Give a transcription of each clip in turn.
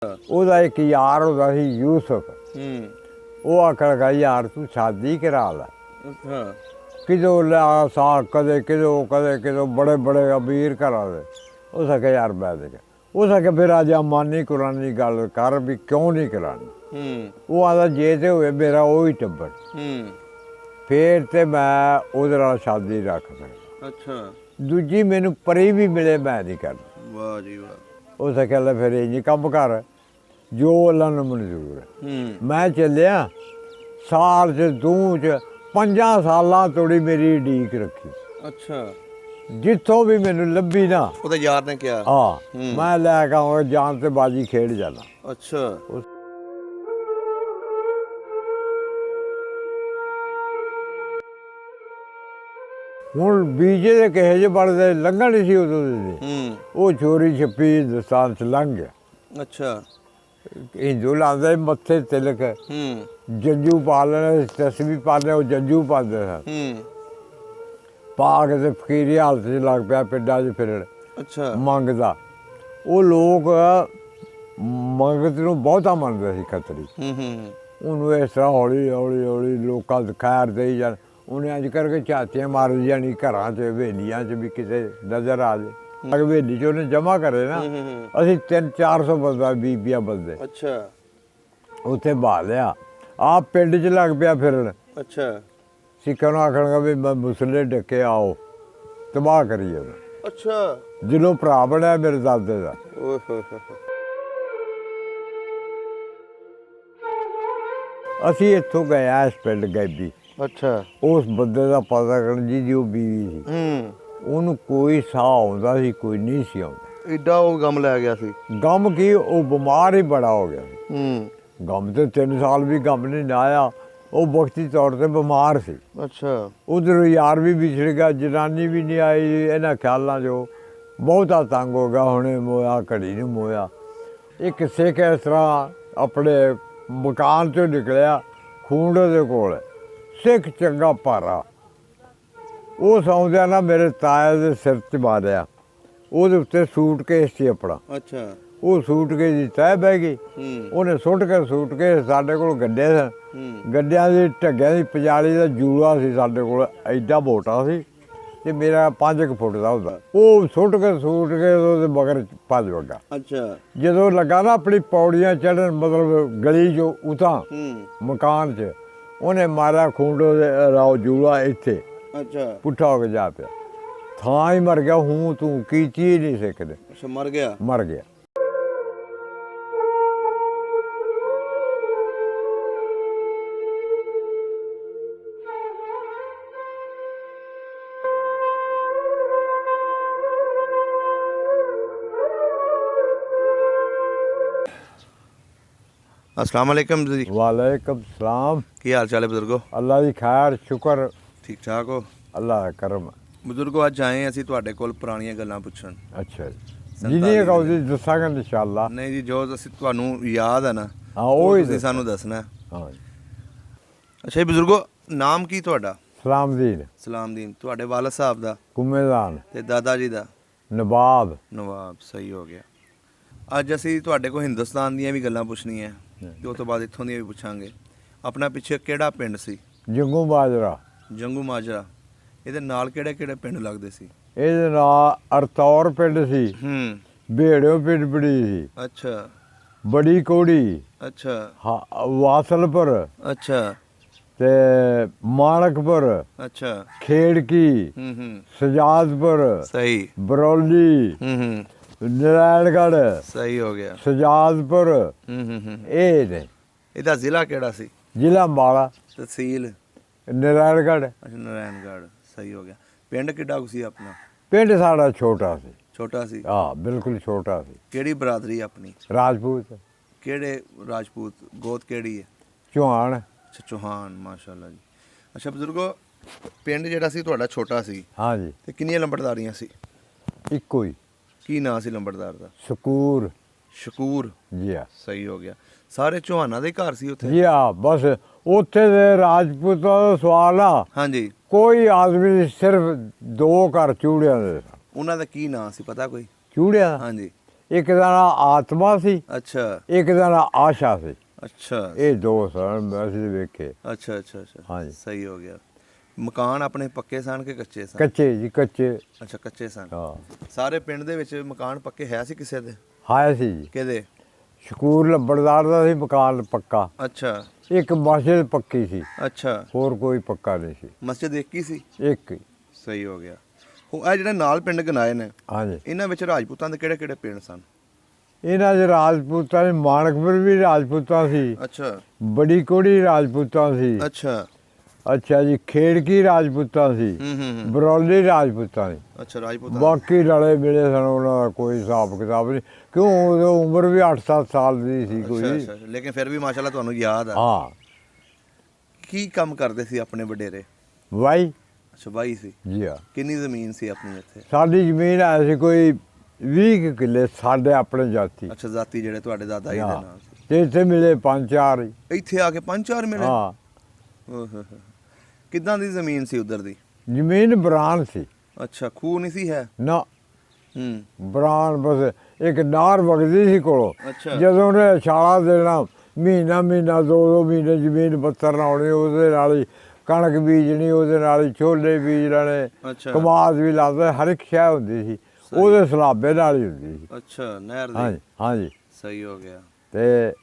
ਉਹਦਾ ਇੱਕ ਯਾਰ ਹੁੰਦਾ ਸੀ ਯੂਸਫ। ਉਹ ਆਖਣ ਲੱਗਾ ਯਾਰ ਤੂੰ ਸ਼ਾਦੀ ਕਰਾ ਲੈ। ਕਿਦੋਂ ਲਿਆ ਸਾਗ ਕਦੇ ਕਿਦੋਂ ਬੜੇ ਬੜੇ ਅਮੀਰ ਘਰਾਂ ਦੇ। ਉਹ ਸਕੇ ਯਾਰ ਮੈਂ ਦੇਖ ਉਹ ਸਕੇ ਫਿਰ ਅੱਜ ਮਾਨੀ ਕੁਰਾਨੀ ਗੱਲ ਕਰ ਵੀ ਕਿਉਂ ਨਹੀਂ ਕਰਾਉਣੀ। ਉਹ ਆਦਾ ਜੇ ਤੇ ਹੋਵੇ ਮੇਰਾ ਉਹ ਹੀ ਟੱਬਰ ਫਿਰ ਤੇ ਮੈਂ ਉਹਦੇ ਨਾਲ ਸ਼ਾਦੀ ਰੱਖ ਸਕਦਾ। ਅੱਛਾ ਦੂਜੀ ਮੈਨੂੰ ਪਰੀ ਵੀ ਮਿਲੇ ਮੈਂ ਨਹੀਂ ਕਰਦਾ। ਵਾਹ ਜੀ ਵਾਹ। ਉਹ ਸਕੇ ਲੈ ਫਿਰ ਇੰਝ ਕੰਮ ਕਰ ਜੋ ਅੱਲਾ ਨੂੰ ਮਨਜ਼ੂਰ ਹੈ। ਮੈਂ ਚੱਲਿਆ ਸਾਲ 'ਚ 5 ਸਾਲਾਂ ਤੋੜੀ ਮੇਰੀ ਉਡੀਕ ਰੱਖੀ। ਅੱਛਾ ਜਿੱਥੋਂ ਵੀ ਮੈਨੂੰ ਲੱਭੀ ਨਾ ਉਹਦੇ ਯਾਰ ਨੇ ਕਿਹਾ ਹਾਂ ਮੈਂ ਲੈ ਕੇ ਆਵਾਂ ਜਾਨ ਤੇ ਬਾਜੀ ਖੇਡ ਜਾਣਾ। ਅੱਛਾ ਹੁਣ ਬੀਜੇ ਦੇ ਕਿਸੇ ਜਿਹੇ ਬਣਦੇ ਲੰਘਣ ਨਹੀਂ ਸੀ ਉਦੋਂ ਦੇ। ਉਹ ਚੋਰੀ ਛੱਪੀ ਹਿੰਦੁਸਤਾਨ 'ਚ ਲੰਘ ਗਿਆ। ਅੱਛਾ ਹਿੰਦੂ ਲਾਉਂਦੇ ਮੱਥੇ ਤਿਲਕ ਜੰਜੂ ਪਾ ਲੈਣੇ ਤਸਵੀਰ ਪਾਉਂਦੇ ਉਹ ਜੰਜੂ ਪਾਉਂਦੇ ਸਨ। ਪਾ ਕੇ ਤੇ ਫਕੀਰੀ ਹਾਲਤ 'ਚ ਲੱਗ ਪਿਆ ਪਿੰਡਾਂ 'ਚ ਫਿਰਣ। ਅੱਛਾ ਮੰਗਦਾ ਉਹ ਲੋਕ ਮੰਗਤ ਨੂੰ ਬਹੁਤਾ ਮੰਨਦੇ ਸੀ ਖੱਤਰੀ। ਉਹਨੂੰ ਇਸ ਤਰ੍ਹਾਂ ਹੌਲੀ ਹੌਲੀ ਹੌਲੀ ਲੋਕਾਂ ਦੇ ਖੈਰ ਦੇਈ ਜਾਣ। ਉਹਨੇ ਅੱਜ ਕਰਕੇ ਝਾਤੀਆਂ ਮਾਰੀ ਜਾਣੀ ਘਰਾਂ 'ਚ ਹਵੇਲੀਆਂ 'ਚ ਵੀ ਕਿਸੇ ਨਜ਼ਰ ਆ ਜਾਏ। ਹਵੇਲੀ 'ਚ ਉਹਨੇ ਜਮ੍ਹਾਂ ਕਰੇ ਨਾ ਅਸੀਂ 300-400 ਬੰਦਾ ਬੀਬੀਆਂ ਬੰਦੇ। ਅੱਛਾ ਉੱਥੇ ਬਹਾ ਲਿਆ ਆਪ ਪਿੰਡ 'ਚ ਲੱਗ ਪਿਆ ਫਿਰਨ। ਅੱਛਾ ਸਿੱਖਾਂ ਨੂੰ ਆਖਣਗਾ ਵੀ ਮੈਂ ਮੁਸਲੇ ਡੱਕੇ ਆਓ ਤਬਾਹ ਕਰੀਏ ਉਹਨੂੰ। ਅੱਛਾ ਦਿਲੋਂ ਭਰਾ ਬਣਿਆ ਮੇਰੇ ਦਾਦੇ ਦਾ। ਅਸੀਂ ਇੱਥੋਂ ਗਏ ਇਸ ਪਿੰਡ ਗੈਬੀ। ਅੱਛਾ ਉਸ ਬੰਦੇ ਦਾ ਪਤਾ ਕਰਨ ਜੀ ਉਹ ਬੀਵੀ ਸੀ। ਉਹਨੂੰ ਕੋਈ ਸਾਹ ਆਉਂਦਾ ਸੀ ਕੋਈ ਨਹੀਂ ਸੀ ਆਉਂਦਾ। ਏਡਾ ਉਹ ਗਮ ਲੈ ਗਿਆ ਸੀ। ਗਮ ਕੀ ਉਹ ਬਿਮਾਰ ਹੀ ਬੜਾ ਹੋ ਗਿਆ ਸੀ। ਗਮ ਤੇ 3 ਸਾਲ ਵੀ ਗਮ ਨਹੀਂ ਆਇਆ। ਉਹ ਵਕਤੀ ਤੌਰ 'ਤੇ ਬਿਮਾਰ ਸੀ। ਅੱਛਾ ਉਧਰੋਂ ਯਾਰ ਵੀ ਵਿਛੜ ਗਿਆ ਜਨਾਨੀ ਵੀ ਨਹੀਂ ਆਈ। ਇਹਨਾਂ ਖਿਆਲਾਂ 'ਚੋਂ ਬਹੁਤਾ ਤੰਗ ਹੋ ਗਿਆ। ਹੁਣੇ ਮੋਇਆ ਘੜੀ ਨੂੰ ਮੋਇਆ। ਇੱਕ ਸਿੱਖ ਇਸ ਤਰ੍ਹਾਂ ਆਪਣੇ ਮਕਾਨ 'ਚੋਂ ਨਿਕਲਿਆ ਖੂੰਡ ਦੇ ਕੋਲ। ਸਿੱਖ ਚੰਗਾ ਭਾਰਾ ਉਹ ਸੌਂਦਿਆਂ ਨਾ ਮੇਰੇ ਤਾਏ ਦੇ ਸਿਰ 'ਚ ਮਾਰਿਆ। ਉਹਦੇ ਉੱਤੇ ਸੂਟਕੇਸ ਸੀ ਆਪਣਾ। ਅੱਛਾ ਉਹ ਸੂਟਕੇਸ ਦੀ ਤਹਿ ਬਹਿ ਗਈ। ਉਹਨੇ ਸੁੱਟ ਕੇ ਸੂਟਕੇਸ ਸਾਡੇ ਕੋਲ ਗੱਡੇ ਸਨ। ਗੱਡਿਆਂ ਦੀ ਢੱਗਿਆਂ ਦੀ ਪਜਾਲੀ ਦਾ ਜੂੜਾ ਸੀ ਸਾਡੇ ਕੋਲ ਐਡਾ ਮੋਟਾ ਸੀ ਤੇ ਮੇਰਾ 5 ਫੁੱਟ ਦਾ ਹੁੰਦਾ। ਉਹ ਸੁੱਟ ਕੇ ਉਹਦੇ ਮਗਰ ਭੱਜ ਵੱਗਾ। ਅੱਛਾ ਜਦੋਂ ਲੱਗਾ ਨਾ ਆਪਣੀ ਪੌੜੀਆਂ ਚੜ੍ਹਨ ਮਤਲਬ ਗਲੀ 'ਚੋਂ ਉਤਾਂ ਮਕਾਨ 'ਚ ਉਹਨੇ ਮਾਰਿਆ ਖੂੰਡੋ ਦੇ ਰਾਓ ਜੂੜਾ ਇੱਥੇ। ਅੱਛਾ ਪੁੱਠਾ ਹੋ ਕੇ ਜਾ ਪਿਆ। ਥਾਂ ਹੀ ਮਰ ਗਿਆ। ਹੂੰ ਤੂੰ ਕੀ ਚੀਜ਼ ਨਹੀਂ ਸਿੱਖਦੇ। ਅੱਛਾ ਮਰ ਗਿਆ। ਮਰ ਗਿਆ। अस्सलाम वालेकुम जी। वालेकुम सलाम। की हाल चाल है बुजुर्गो? अल्लाह दी खैर शुक्र ठीक ठाक हो? अल्लाह दा करम। बुजुर्गो अज आए ਅਸੀਂ ਤੁਹਾਡੇ ਕੋਲ ਪੁਰਾਣੀਆਂ ਗੱਲਾਂ ਪੁੱਛਣ। ਅੱਛਾ ਜਿੰਨੀਆਂ ਕਹੋ ਜੀ ਦੱਸਾਂਗੇ ਇਨਸ਼ਾਅੱਲਾ। ਨਹੀਂ ਜੀ ਜੋ ਅਸੀਂ ਤੁਹਾਨੂੰ ਯਾਦ ਹੈ ਨਾ ਹਾਂ ਉਹ ਹੀ ਤੁਸੀਂ ਸਾਨੂੰ ਦੱਸਣਾ। ਹਾਂ ਅੱਛਾ ਬਜ਼ੁਰਗੋ ਨਾਮ ਕੀ ਤੁਹਾਡਾ? ਸਲਾਮਦੀਨ। ਸਲਾਮਦੀਨ। ਤੁਹਾਡੇ ਵਾਲਦ ਸਾਹਿਬ ਦਾ? ਕੁੰਮੇਦਾਨ। ਤੇ ਦਾਦਾ ਜੀ ਦਾ? ਨਵਾਬ। ਨਵਾਬ ਸਹੀ ਹੋ ਗਿਆ। ਅੱਜ ਅਸੀਂ ਤੁਹਾਡੇ ਕੋਲ ਹਿੰਦੁਸਤਾਨ ਦੀਆਂ ਵੀ ਗੱਲਾਂ ਪੁੱਛਣੀਆਂ ਤੇ ਉਸ ਤੋਂ ਬਾਅਦ ਇੱਥੋਂ ਦੀਆਂ ਵੀ ਪੁੱਛਾਂਗੇ। ਆਪਣਾ ਪਿੱਛੇ ਕਿਹੜਾ ਪਿੰਡ ਸੀ? ਜੰਗੂ ਮਾਜਰਾ। ਜੰਗੂ ਮਾਜਰਾ। ਇਹਦੇ ਨਾਲ ਕਿਹੜੇ ਕਿਹੜੇ ਪਿੰਡ ਲੱਗਦੇ ਸੀ? ਇਹਦੇ ਨਾਲ ਅਰਤੌਰ ਪਿੰਡ ਸੀ। ਭੇੜਿਓ ਪਿੰਡ ਬੜੀ ਸੀ। ਅੱਛਾ ਬੜੀ ਕੋੜੀ। ਅੱਛਾ ਵਾਸਲਪੁਰ। ਅੱਛਾ ਤੇ ਮਾਣਕਪੁਰ। ਅੱਛਾ ਖੇੜਕੀ। ਸਜਾਦਪੁਰ। ਸਹੀ। ਬਰੌਲੀ। ਨਰਾਇਣਗੜ੍ਹ। ਸਹੀ ਹੋ ਗਿਆ। ਸਜਾਦਪੁਰ। ਇਹ ਨੇ। ਇਹਦਾ ਜ਼ਿਲ੍ਹਾ ਕਿਹੜਾ ਸੀ? ਜ਼ਿਲ੍ਹਾ ਅੰਬਾਲਾ। ਤਹਿਸੀਲ? ਨਰਾਇਣਗੜ੍ਹ। ਅੱਛਾ ਨਰਾਇਣਗੜ੍ਹ ਸਹੀ ਹੋ ਗਿਆ। ਪਿੰਡ ਕਿੱਡਾ ਕੁ ਸੀ ਆਪਣਾ? ਪਿੰਡ ਸਾਡਾ ਛੋਟਾ ਸੀ। ਛੋਟਾ ਸੀ? ਹਾਂ ਬਿਲਕੁਲ ਛੋਟਾ ਸੀ। ਕਿਹੜੀ ਬਰਾਦਰੀ ਆਪਣੀ? ਰਾਜਪੂਤ। ਕਿਹੜੇ ਰਾਜਪੂਤ? ਗੋਤ ਕਿਹੜੀ ਹੈ? ਚੌਹਾਨ। ਅੱਛਾ ਚੌਹਾਨ ਮਾਸ਼ਾਅੱਲਾ ਜੀ। ਅੱਛਾ ਬਜ਼ੁਰਗੋ ਪਿੰਡ ਜਿਹੜਾ ਸੀ ਤੁਹਾਡਾ ਛੋਟਾ ਸੀ? ਹਾਂ ਜੀ। ਤੇ ਕਿੰਨੀਆਂ ਲੰਬੜਦਾਰੀਆਂ ਸੀ? ਇੱਕੋ ਹੀ। ਕੀ ਨਾਂ ਸੀ ਲੰਬੜਦਾਰ ਦਾ? शकूर। शकूर ਜੀ ਆ। ਸਹੀ ਹੋ ਗਿਆ। ਸਾਰੇ ਚੌਹਾਨਾਂ ਦੇ ਘਰ ਸੀ ਉੱਥੇ? ਜੀ ਆ ਬਸ ਉੱਥੇ ਦੇ ਰਾਜਪੂਤਾਂ ਦਾ ਸਵਾਲ ਆ। ਹਾਂਜੀ ਕੋਈ ਆਦਮੀ ਸਿਰਫ 2 ਘਰ ਚੂੜਿਆਂ ਦੇ। ਉਹਨਾਂ ਦਾ ਕੀ ਨਾਂ ਸੀ ਪਤਾ ਕੋਈ? ਚੂੜਿਆਂ? ਹਾਂਜੀ ਇੱਕ ਦਾ ਨਾਂ ਆਤਮਾ ਸੀ, ਅੱਛਾ, ਇੱਕ ਦਾ ਨਾਂ ਆਸ਼ਾ ਸੀ। ਅੱਛਾ, ਇਹ ਦੋ ਸਨ ਅਸੀਂ ਵੇਖੇ। ਅੱਛਾ ਅੱਛਾ ਅੱਛਾ, ਹਾਂਜੀ, ਸਹੀ ਹੋ ਗਿਆ। ਮਕਾਨ ਆਪਣੇ ਪੱਕੇ ਸਨ ਕਿ ਕੱਚੇ ਸਨ? ਕੱਚੇ ਜੀ, ਕੱਚੇ। ਅੱਛਾ, ਕੱਚੇ ਸਨ। ਹਾਂ, ਸਾਰੇ ਪਿੰਡ ਦੇ ਵਿੱਚ ਮਕਾਨ ਪੱਕੇ ਹੈ ਸੀ ਕਿਸੇ ਦੇ? ਹੈ ਸੀ ਜੀ। ਕਿਹਦੇ? ਸਕੂਲ ਲੰਬੜਦਾਰ ਦਾ ਸੀ ਮਕਾਨ ਪੱਕਾ। ਅੱਛਾ, ਇੱਕ ਮਸਜਿਦ ਪੱਕੀ ਸੀ, ਅੱਛਾ, ਹੋਰ ਕੋਈ ਪੱਕਾ ਨਹੀਂ ਸੀ। ਮਸਜਿਦ ਇੱਕ ਹੀ ਸੀ? ਇੱਕ ਹੀ। ਸਹੀ ਹੋ ਗਿਆ। ਉਹ ਇਹ ਜਿਹੜੇ ਨਾਲ ਪਿੰਡ ਗਨਾਏ ਨੇ, ਹਾਂਜੀ, ਇਹਨਾਂ ਵਿੱਚ ਰਾਜਪੂਤਾਂ ਦੇ ਕਿਹੜੇ ਕਿਹੜੇ ਪਿੰਡ ਸਨ? ਇਹਨਾਂ 'ਚ ਰਾਜਪੂਤਾਂ ਦੀ ਮਾਣਕਪੁਰ ਵੀ ਰਾਜਪੂਤਾਂ ਸੀ, ਅੱਛਾ, ਬੜੀ ਕੋੜੀ ਰਾਜਪੂਤਾਂ ਸੀ, ਅੱਛਾ, ਅੱਛਾ ਜੀ, ਖੇੜਕੀ ਰਾਜਪੂਤਾਂ ਸੀ, ਬਰੌਲੀ ਰਾਜਪੂਤਾਂ ਸੀ। ਅੱਛਾ, ਰਾਜਪੂਤਾਂ। ਬਾਕੀ ਰਲੇ ਮਿਲੇ ਸਨ, ਉਹਨਾਂ ਦਾ ਕੋਈ ਹਿਸਾਬ ਕਿਤਾਬ ਨਹੀਂ, ਕਿਉਂ ਉਦੋਂ ਉਮਰ ਵੀ 8-7 ਸਾਲ ਦੀ ਸੀ ਕੋਈ। ਅੱਛਾ, ਲੇਕਿਨ ਫਿਰ ਵੀ ਮਾਸ਼ਾਅੱਲਾ ਤੁਹਾਨੂੰ ਯਾਦ ਆ। ਹਾਂ। ਕੀ ਕੰਮ ਕਰਦੇ ਸੀ ਆਪਣੇ ਵਡੇਰੇ? ਵਾਈ। ਅੱਛਾ, ਵਾਈ ਸੀ ਜੀ ਹਾਂ। ਕਿੰਨੀ ਜ਼ਮੀਨ ਸੀ ਆਪਣੀ ਇੱਥੇ? ਸਾਡੀ ਜ਼ਮੀਨ ਹੈ ਸੀ ਕੋਈ 20 ਕਿੱਲੇ, ਸਾਡੇ ਆਪਣੇ ਜਾਤੀ। ਅੱਛਾ, ਜ਼ਾਤੀ ਜਿਹੜੇ ਤੁਹਾਡੇ ਦਾਦਾ ਜੀ ਦੇ ਨਾਲ ਸੀ। ਤੇ ਇੱਥੇ ਮਿਲੇ 5-4 ਹੀ। ਇੱਥੇ ਆ ਕੇ 5-4 ਮਿਲੇ? ਹਾਂ। ਕਿੱਦਾਂ ਦੀ ਜ਼ਮੀਨ ਸੀ ਉਧਰ ਦੀ? ਜ਼ਮੀਨ ਬਰਾਨ ਸੀ। ਅੱਛਾ, ਖੂਹ ਨਹੀਂ ਸੀ ਹੈ? ਨਾ, ਬਰਾਨ ਬਸ ਇੱਕ ਨਾਰ ਵਗਦੀ ਸੀ ਕੋਲੋਂ। ਅੱਛਾ, ਜਦੋਂ ਉਹਨੇ ਛਾਲਾ ਦੇਣਾ, ਮਹੀਨਾ ਮਹੀਨਾ 2-2 ਮਹੀਨੇ ਜ਼ਮੀਨ ਬੱਤਰ ਆਉਣੀ, ਉਹਦੇ ਨਾਲ ਹੀ ਕਣਕ ਬੀਜਣੀ, ਉਹਦੇ ਨਾਲ ਹੀ ਛੋਲੇ ਬੀਜ ਲੈਣੇ, ਕਮਾਦ ਵੀ ਲਾਉਂਦੇ, ਹਰ ਇੱਕ ਸ਼ੈ ਹੁੰਦੀ ਸੀ ਉਹਦੇ ਸਲਾਬੇ ਨਾਲ ਹੀ ਹੁੰਦੀ ਸੀ। ਅੱਛਾ, ਨਹਿਰ ਦੀ। ਹਾਂਜੀ ਹਾਂਜੀ, ਸਹੀ ਹੋ ਗਿਆ। ਤੇ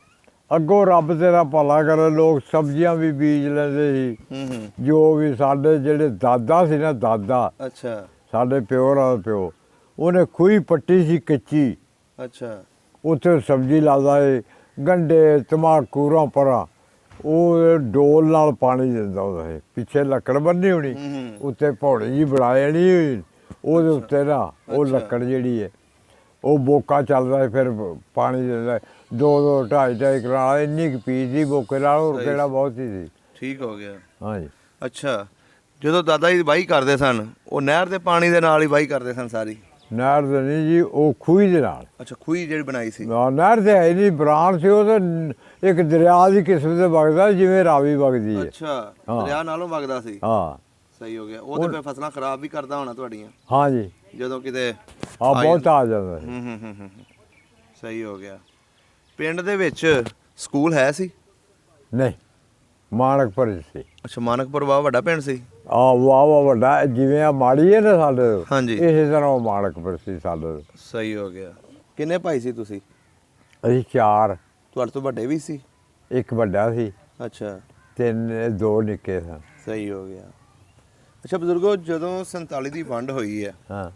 ਅੱਗੋਂ ਰੱਬ ਤੇਰਾ ਭਲਾ ਕਰੇ, ਲੋਕ ਸਬਜ਼ੀਆਂ ਵੀ ਬੀਜ ਲੈਂਦੇ ਸੀ। ਜੋ ਵੀ ਸਾਡੇ ਜਿਹੜੇ ਦਾਦਾ ਸੀ ਨਾ, ਦਾਦਾ, ਅੱਛਾ, ਸਾਡੇ ਪਿਓ ਦਾ ਪਿਓ, ਉਹਨੇ ਖੂਹੀ ਪੱਟੀ ਸੀ ਕੱਚੀ। ਅੱਛਾ, ਉੱਥੇ ਸਬਜ਼ੀ ਲਾਉਂਦਾ ਏ, ਗੰਢੇ, ਤਮਾਕੂ, ਪਰਾਂ, ਉਹ ਡੋਲ ਨਾਲ ਪਾਣੀ ਦਿੰਦਾ ਹੁੰਦਾ ਸੀ। ਪਿੱਛੇ ਲੱਕੜ ਬੰਨੀ ਹੋਣੀ, ਉੱਤੇ ਪੌੜੀ ਜੀ ਬਣਾ ਜਾਣੀ, ਉਹਦੇ ਉੱਤੇ ਨਾ ਉਹ ਲੱਕੜ ਜਿਹੜੀ ਹੈ ਉਹ ਬੋਕਾ ਚੱਲਦਾ, ਫਿਰ ਪਾਣੀ ਦਿੰਦਾ 2-2, 2.5 ਕਿੱਲਾ, ਇੰਨੀ ਕੁ ਪੀਸ ਦੀ ਬੋਕੇ ਨਾਲ, ਹੋਰ ਕਿਹੜਾ ਬਹੁਤ ਹੀ ਸੀ। ਠੀਕ ਹੋ ਗਿਆ। ਹਾਂਜੀ। ਅੱਛਾ, ਜਦੋਂ ਦਾਦਾ ਜੀ ਵਾਹੀ ਕਰਦੇ ਸਨ, ਉਹ ਨਹਿਰ ਦੇ ਪਾਣੀ ਦੇ ਨਾਲ ਹੀ ਵਾਹੀ ਕਰਦੇ ਸਨ ਸਾਰੀ? ਨਹਿਰ ਦੇ ਨਹੀਂ ਜੀ, ਉਹ ਖੂਹੀ ਦੇ ਨਾਲ। ਅੱਛਾ, ਖੂਹੀ ਜਿਹੜੀ ਬਣਾਈ ਸੀ? ਨਹਿਰ ਤੇ ਹੈ ਨਹੀਂ, ਬਰਾਨ ਸੀ, ਉਹ ਤਾਂ ਇੱਕ ਦਰਿਆ ਦੀ ਕਿਸਮ ਦੇ ਵਗਦਾ, ਜਿਵੇਂ ਰਾਵੀ ਵਗਦੀ ਹੈ। ਅੱਛਾ, ਦਰਿਆ ਨਾਲੋਂ ਵਗਦਾ ਸੀ? ਹਾਂ। ਸਹੀ ਹੋ ਗਿਆ। ਉਹ ਤੇ ਫਿਰ ਫਸਲਾਂ ਖਰਾਬ ਵੀ ਕਰਦਾ ਹੋਣਾ ਤੁਹਾਡੀਆਂ? ਹਾਂਜੀ, ਜਦੋਂ ਕਿਤੇ ਬਹੁਤ ਆ ਜਾਂਦਾ ਸੀ। ਸਹੀ ਹੋ ਗਿਆ। ਪਿੰਡ ਦੇ ਵਿੱਚ ਸਕੂਲ ਹੈ ਸੀ? ਨਹੀਂ, ਮਾਣਕਪੁਰ ਸੀ। ਅੱਛਾ, ਮਾਨਕਪੁਰ ਵਾਹ ਵੱਡਾ ਪਿੰਡ ਸੀ? ਵਾਹ ਵੱਡਾ, ਜਿਵੇਂ ਆ ਮਾੜੀ ਹੈ ਨਾ ਸਾਡੇ, ਹਾਂਜੀ, ਇਸੇ ਤਰ੍ਹਾਂ ਉਹ ਮਾਣਕਪੁਰ ਸੀ ਸਾਡੇ। ਸਹੀ ਹੋ ਗਿਆ। ਕਿੰਨੇ ਭਾਈ ਸੀ ਤੁਸੀਂ? ਅਸੀਂ 4। ਤੁਹਾਡੇ ਤੋਂ ਵੱਡੇ ਵੀ ਸੀ? ਇੱਕ ਵੱਡਾ ਸੀ। ਅੱਛਾ। 2 ਨਿੱਕੇ ਸਨ। ਸਹੀ ਹੋ ਗਿਆ। ਅੱਛਾ ਬਜ਼ੁਰਗੋ, ਜਦੋਂ 47 ਦੀ ਵੰਡ ਹੋਈ ਹੈ, ਹਾਂ,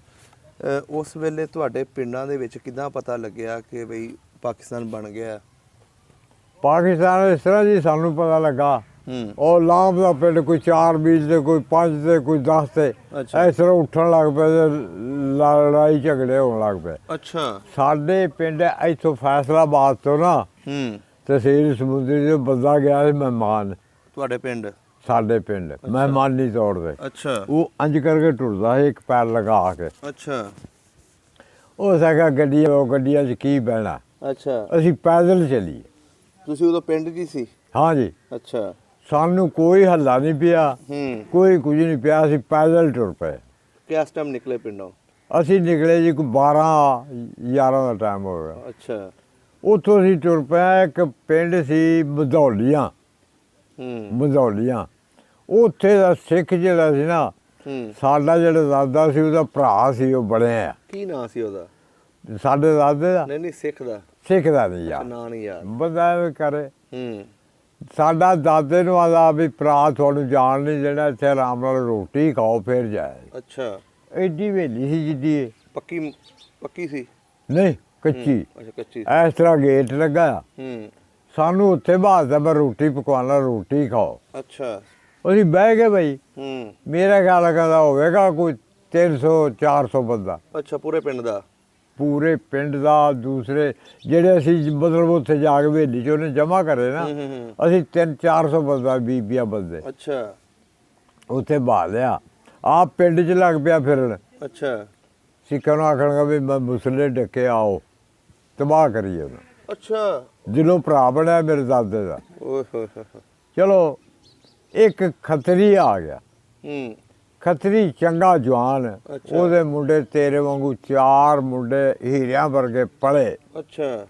ਉਸ ਵੇਲੇ ਤੁਹਾਡੇ ਪਿੰਡਾਂ ਦੇ ਵਿੱਚ ਕਿੱਦਾਂ ਪਤਾ ਲੱਗਿਆ ਕਿ ਬਈ ਪਾਕਿਸਤਾਨ ਬਣ ਗਿਆ? ਪਾਕਿਸਤਾਨ ਇਸ ਤਰ੍ਹਾਂ ਜੀ ਸਾਨੂੰ ਪਤਾ ਲੱਗਾ, ਉਹ ਲਾਂਭ ਦਾ ਪਿੰਡ ਕੋਈ 4 ਬੀਜ ਤੇ, ਕੋਈ 5 ਤੇ, ਕੋਈ 10 ਤੇ, ਇਸ ਤਰ੍ਹਾਂ ਉੱਠਣ ਲੱਗ ਪਏ, ਲੜਾਈ ਝਗੜੇ ਹੋਣ ਲੱਗ ਪਏ। ਅੱਛਾ। ਸਾਡੇ ਪਿੰਡ ਇੱਥੋਂ ਫੈਸਲਾਬਾਦ ਤੋਂ ਨਾ ਤਹਿਸੀਲ ਸਮੁੰਦਰੀ ਤੋਂ ਬੰਦਾ ਗਿਆ ਸੀ ਮਹਿਮਾਨ। ਤੁਹਾਡੇ ਪਿੰਡ? ਸਾਡੇ ਪਿੰਡ ਮਹਿਮਾਨੀ ਤੌਰ ਤੇ। ਅੱਛਾ। ਉਹ ਇੰਝ ਕਰਕੇ ਟੁਰਦਾ ਸੀ, ਇੱਕ ਪੈਰ ਲਗਾ ਕੇ। ਅੱਛਾ। ਉਹ ਸਾਡਾ ਗੱਡੀਆਂ 'ਚ ਕੀ ਬਹਿਣਾ। ਅੱਛਾ। ਅਸੀਂ ਪੈਦਲ ਚੱਲੀਏ। ਤੁਸੀਂ ਉਦੋਂ ਪਿੰਡ 'ਚ ਹੀ ਸੀ? ਹਾਂਜੀ। ਅੱਛਾ। ਸਾਨੂੰ ਕੋਈ ਹੱਲਾ ਨਹੀਂ ਪਿਆ, ਕੋਈ ਕੁਝ ਨਹੀਂ ਪਿਆ, ਅਸੀਂ ਪੈਦਲ ਟੁਰ ਪਏ। ਕਿਸ ਟਾਈਮ ਨਿਕਲੇ ਪਿੰਡੋਂ? ਅਸੀਂ ਨਿਕਲੇ ਜੀ ਕੋਈ 12-11 ਦਾ ਟਾਈਮ ਹੋ ਗਿਆ। ਅੱਛਾ। ਉੱਥੋਂ ਅਸੀਂ ਟੁਰ ਪਏ, ਇੱਕ ਪਿੰਡ ਸੀ ਮਧੌਲੀਆਂ। ਉੱਥੇ ਦਾ ਸਿੱਖ ਜਿਹੜਾ ਸੀ ਨਾ, ਸਾਡਾ ਜਿਹੜਾ ਦਾਦਾ ਸੀ, ਉਹਦਾ ਭਰਾ ਸੀ, ਉਹ ਬਣਿਆ। ਕੀ ਨਾਂ ਸੀ ਉਹਦਾ? ਸਾਡੇ ਦਾਦੇ ਦਾ? ਨਹੀਂ, ਸਿੱਖ ਦਾ ਨਹੀਂ ਯਾਰ, ਨਾਂ ਨਹੀਂ ਯਾਰ, ਬੰਦਾ ਐਵੇਂ ਕਰੇ। ਸਾਡਾ ਦਾਦੇ ਨੂੰ ਆਦਾ ਵੀ ਭਰਾ ਤੁਹਾਨੂੰ ਜਾਣ ਨਹੀਂ ਦੇਣਾ, ਇੱਥੇ ਆਰਾਮ ਨਾਲ ਰੋਟੀ ਖਾਓ ਫਿਰ ਜਾਏ। ਅੱਛਾ। ਐਡੀ ਹਵੇਲੀ ਸੀ ਜਿੱਡੀ। ਪੱਕੀ ਸੀ? ਨਹੀਂ, ਕੱਚੀ। ਅੱਛਾ, ਕੱਚੀ। ਇਸ ਤਰ੍ਹਾਂ ਗੇਟ ਲੱਗਾ, ਸਾਨੂੰ ਉੱਥੇ ਬਾਅਦ ਮੈਂ ਰੋਟੀ ਪਕਵਾਉਣਾ, ਰੋਟੀ ਖਾਓ। ਅੱਛਾ। ਅਸੀਂ ਬਹਿ ਗਏ ਬਈ। ਮੇਰਾ ਖਿਆਲ ਕਹਿੰਦਾ ਹੋਵੇਗਾ ਕੋਈ 300-400 ਬੰਦਾ। ਅੱਛਾ, ਪੂਰੇ ਪਿੰਡ ਦਾ? ਪੂਰੇ ਪਿੰਡ ਦਾ। ਦੂਸਰੇ ਜਿਹੜੇ ਅਸੀਂ ਮਤਲਬ ਉੱਥੇ ਜਾ ਕੇ ਹਵੇਲੀ 'ਚ ਉਹਨੇ ਜਮ੍ਹਾਂ ਕਰੇ ਨਾ, ਅਸੀਂ 300-400 ਬੰਦਾ, ਬੀਬੀਆਂ ਬੰਦੇ। ਅੱਛਾ। ਉੱਥੇ ਬਹਾ ਲਿਆ, ਆਪ ਪਿੰਡ 'ਚ ਲੱਗ ਪਿਆ ਫਿਰਨ। ਅੱਛਾ। ਸਿੱਖਾਂ ਨੂੰ ਆਖਣਗਾ ਵੀ ਮੈਂ ਮੁਸਲੇ ਡੱਕੇ ਆਓ, ਤਬਾਹ ਕਰੀਏ ਉਹਨੂੰ। ਅੱਛਾ। ਦਿਲੋਂ ਭਰਾ ਬਣਿਆ ਮੇਰੇ ਦਾਦੇ ਦਾ। ਚਲੋ ਇੱਕ ਖੱਤਰੀ ਆ ਗਿਆ, ਖੱਤਰੀ ਚੰਗਾ ਜਵਾਨ, ਉਹਦੇ ਮੁੰਡੇ ਤੇਰੇ ਵਾਂਗੂ 4 ਮੁੰਡੇ ਹੀਰਿਆਂ ਵਰਗੇ ਪਲੇ। ਅੱਛਾ।